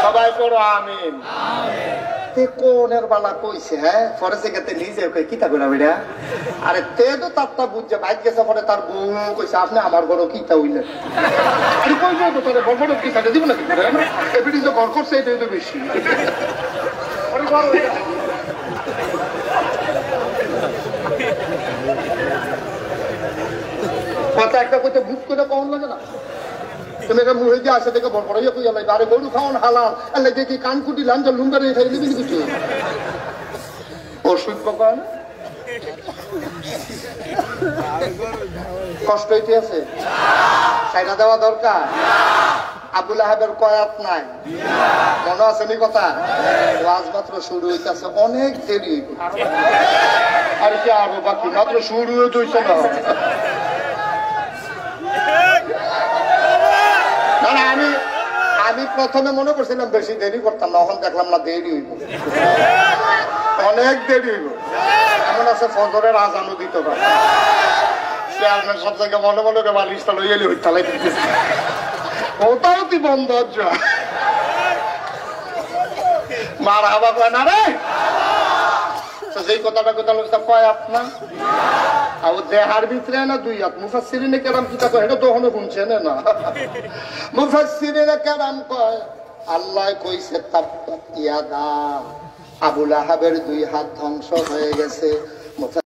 সবাই করো আমিন। কোনের বালা কইছে, হ্যাঁ ফরেছে গেতে নিজে কিতা করে বেড়া। আরে তে তো তারটা বুঝছে, বাইক গেছে পরে তার বউ কইছে আপনি আমার বড় কিতা হইলেন। আরে কই যাও তো তোরে বড় বড় কিতা দিব না, এবিডি যে ঘর করছে এটাই তো বেশি। কথা একটা কইতে বুক করে কম লাগে না? তুমি এটা মুহে দিয়ে আসে দেখে বড় বড় ইয়ে কইয়া লাগবে। আরে গরু খাওয়ান হালাল, আল্লাহ দেখি কানকুটি লাঞ্চ লুঙ্গারে খাই দিবি কিছু ওষুধ পাকা না। কষ্ট হইতে আছে, সাইডা দেওয়া দরকার। আবুল আহাবের কয়াত নাই, মনে আছে নি কথা? ওয়াজ মাত্র শুরু হইতেছে, অনেক দেরি হইবে। আর কি আরো বাকি মাত্র শুরু হইতেছে না। আমি প্রথমে মনে করছিলাম বেশি দেরি করতাম না, এখন দেখলাম না দেরি হইব, অনেক দেরি হইব। এমন আছে ফজরের আজানও দিতে পারে, চেয়ারম্যান সব জায়গায় মনে মনে বালিশটা লই এলি হইতালাই দিতেছে, ওটাও তুই বন্ধ মার হাবা কয় না রে। যেই কথাটা কথা লোকটা কয় আপনার আর দেহার ভিতরে না দুই হাত। মুফাসসিরিনে কেরাম কি কয় এটা তো এখনো শুনছেন না। মুফাসসিরিনে কেরাম কয় আল্লাহ কইছে তাব্বাত ইয়াদা, আবুল আহাবের দুই হাত ধ্বংস হয়ে গেছে।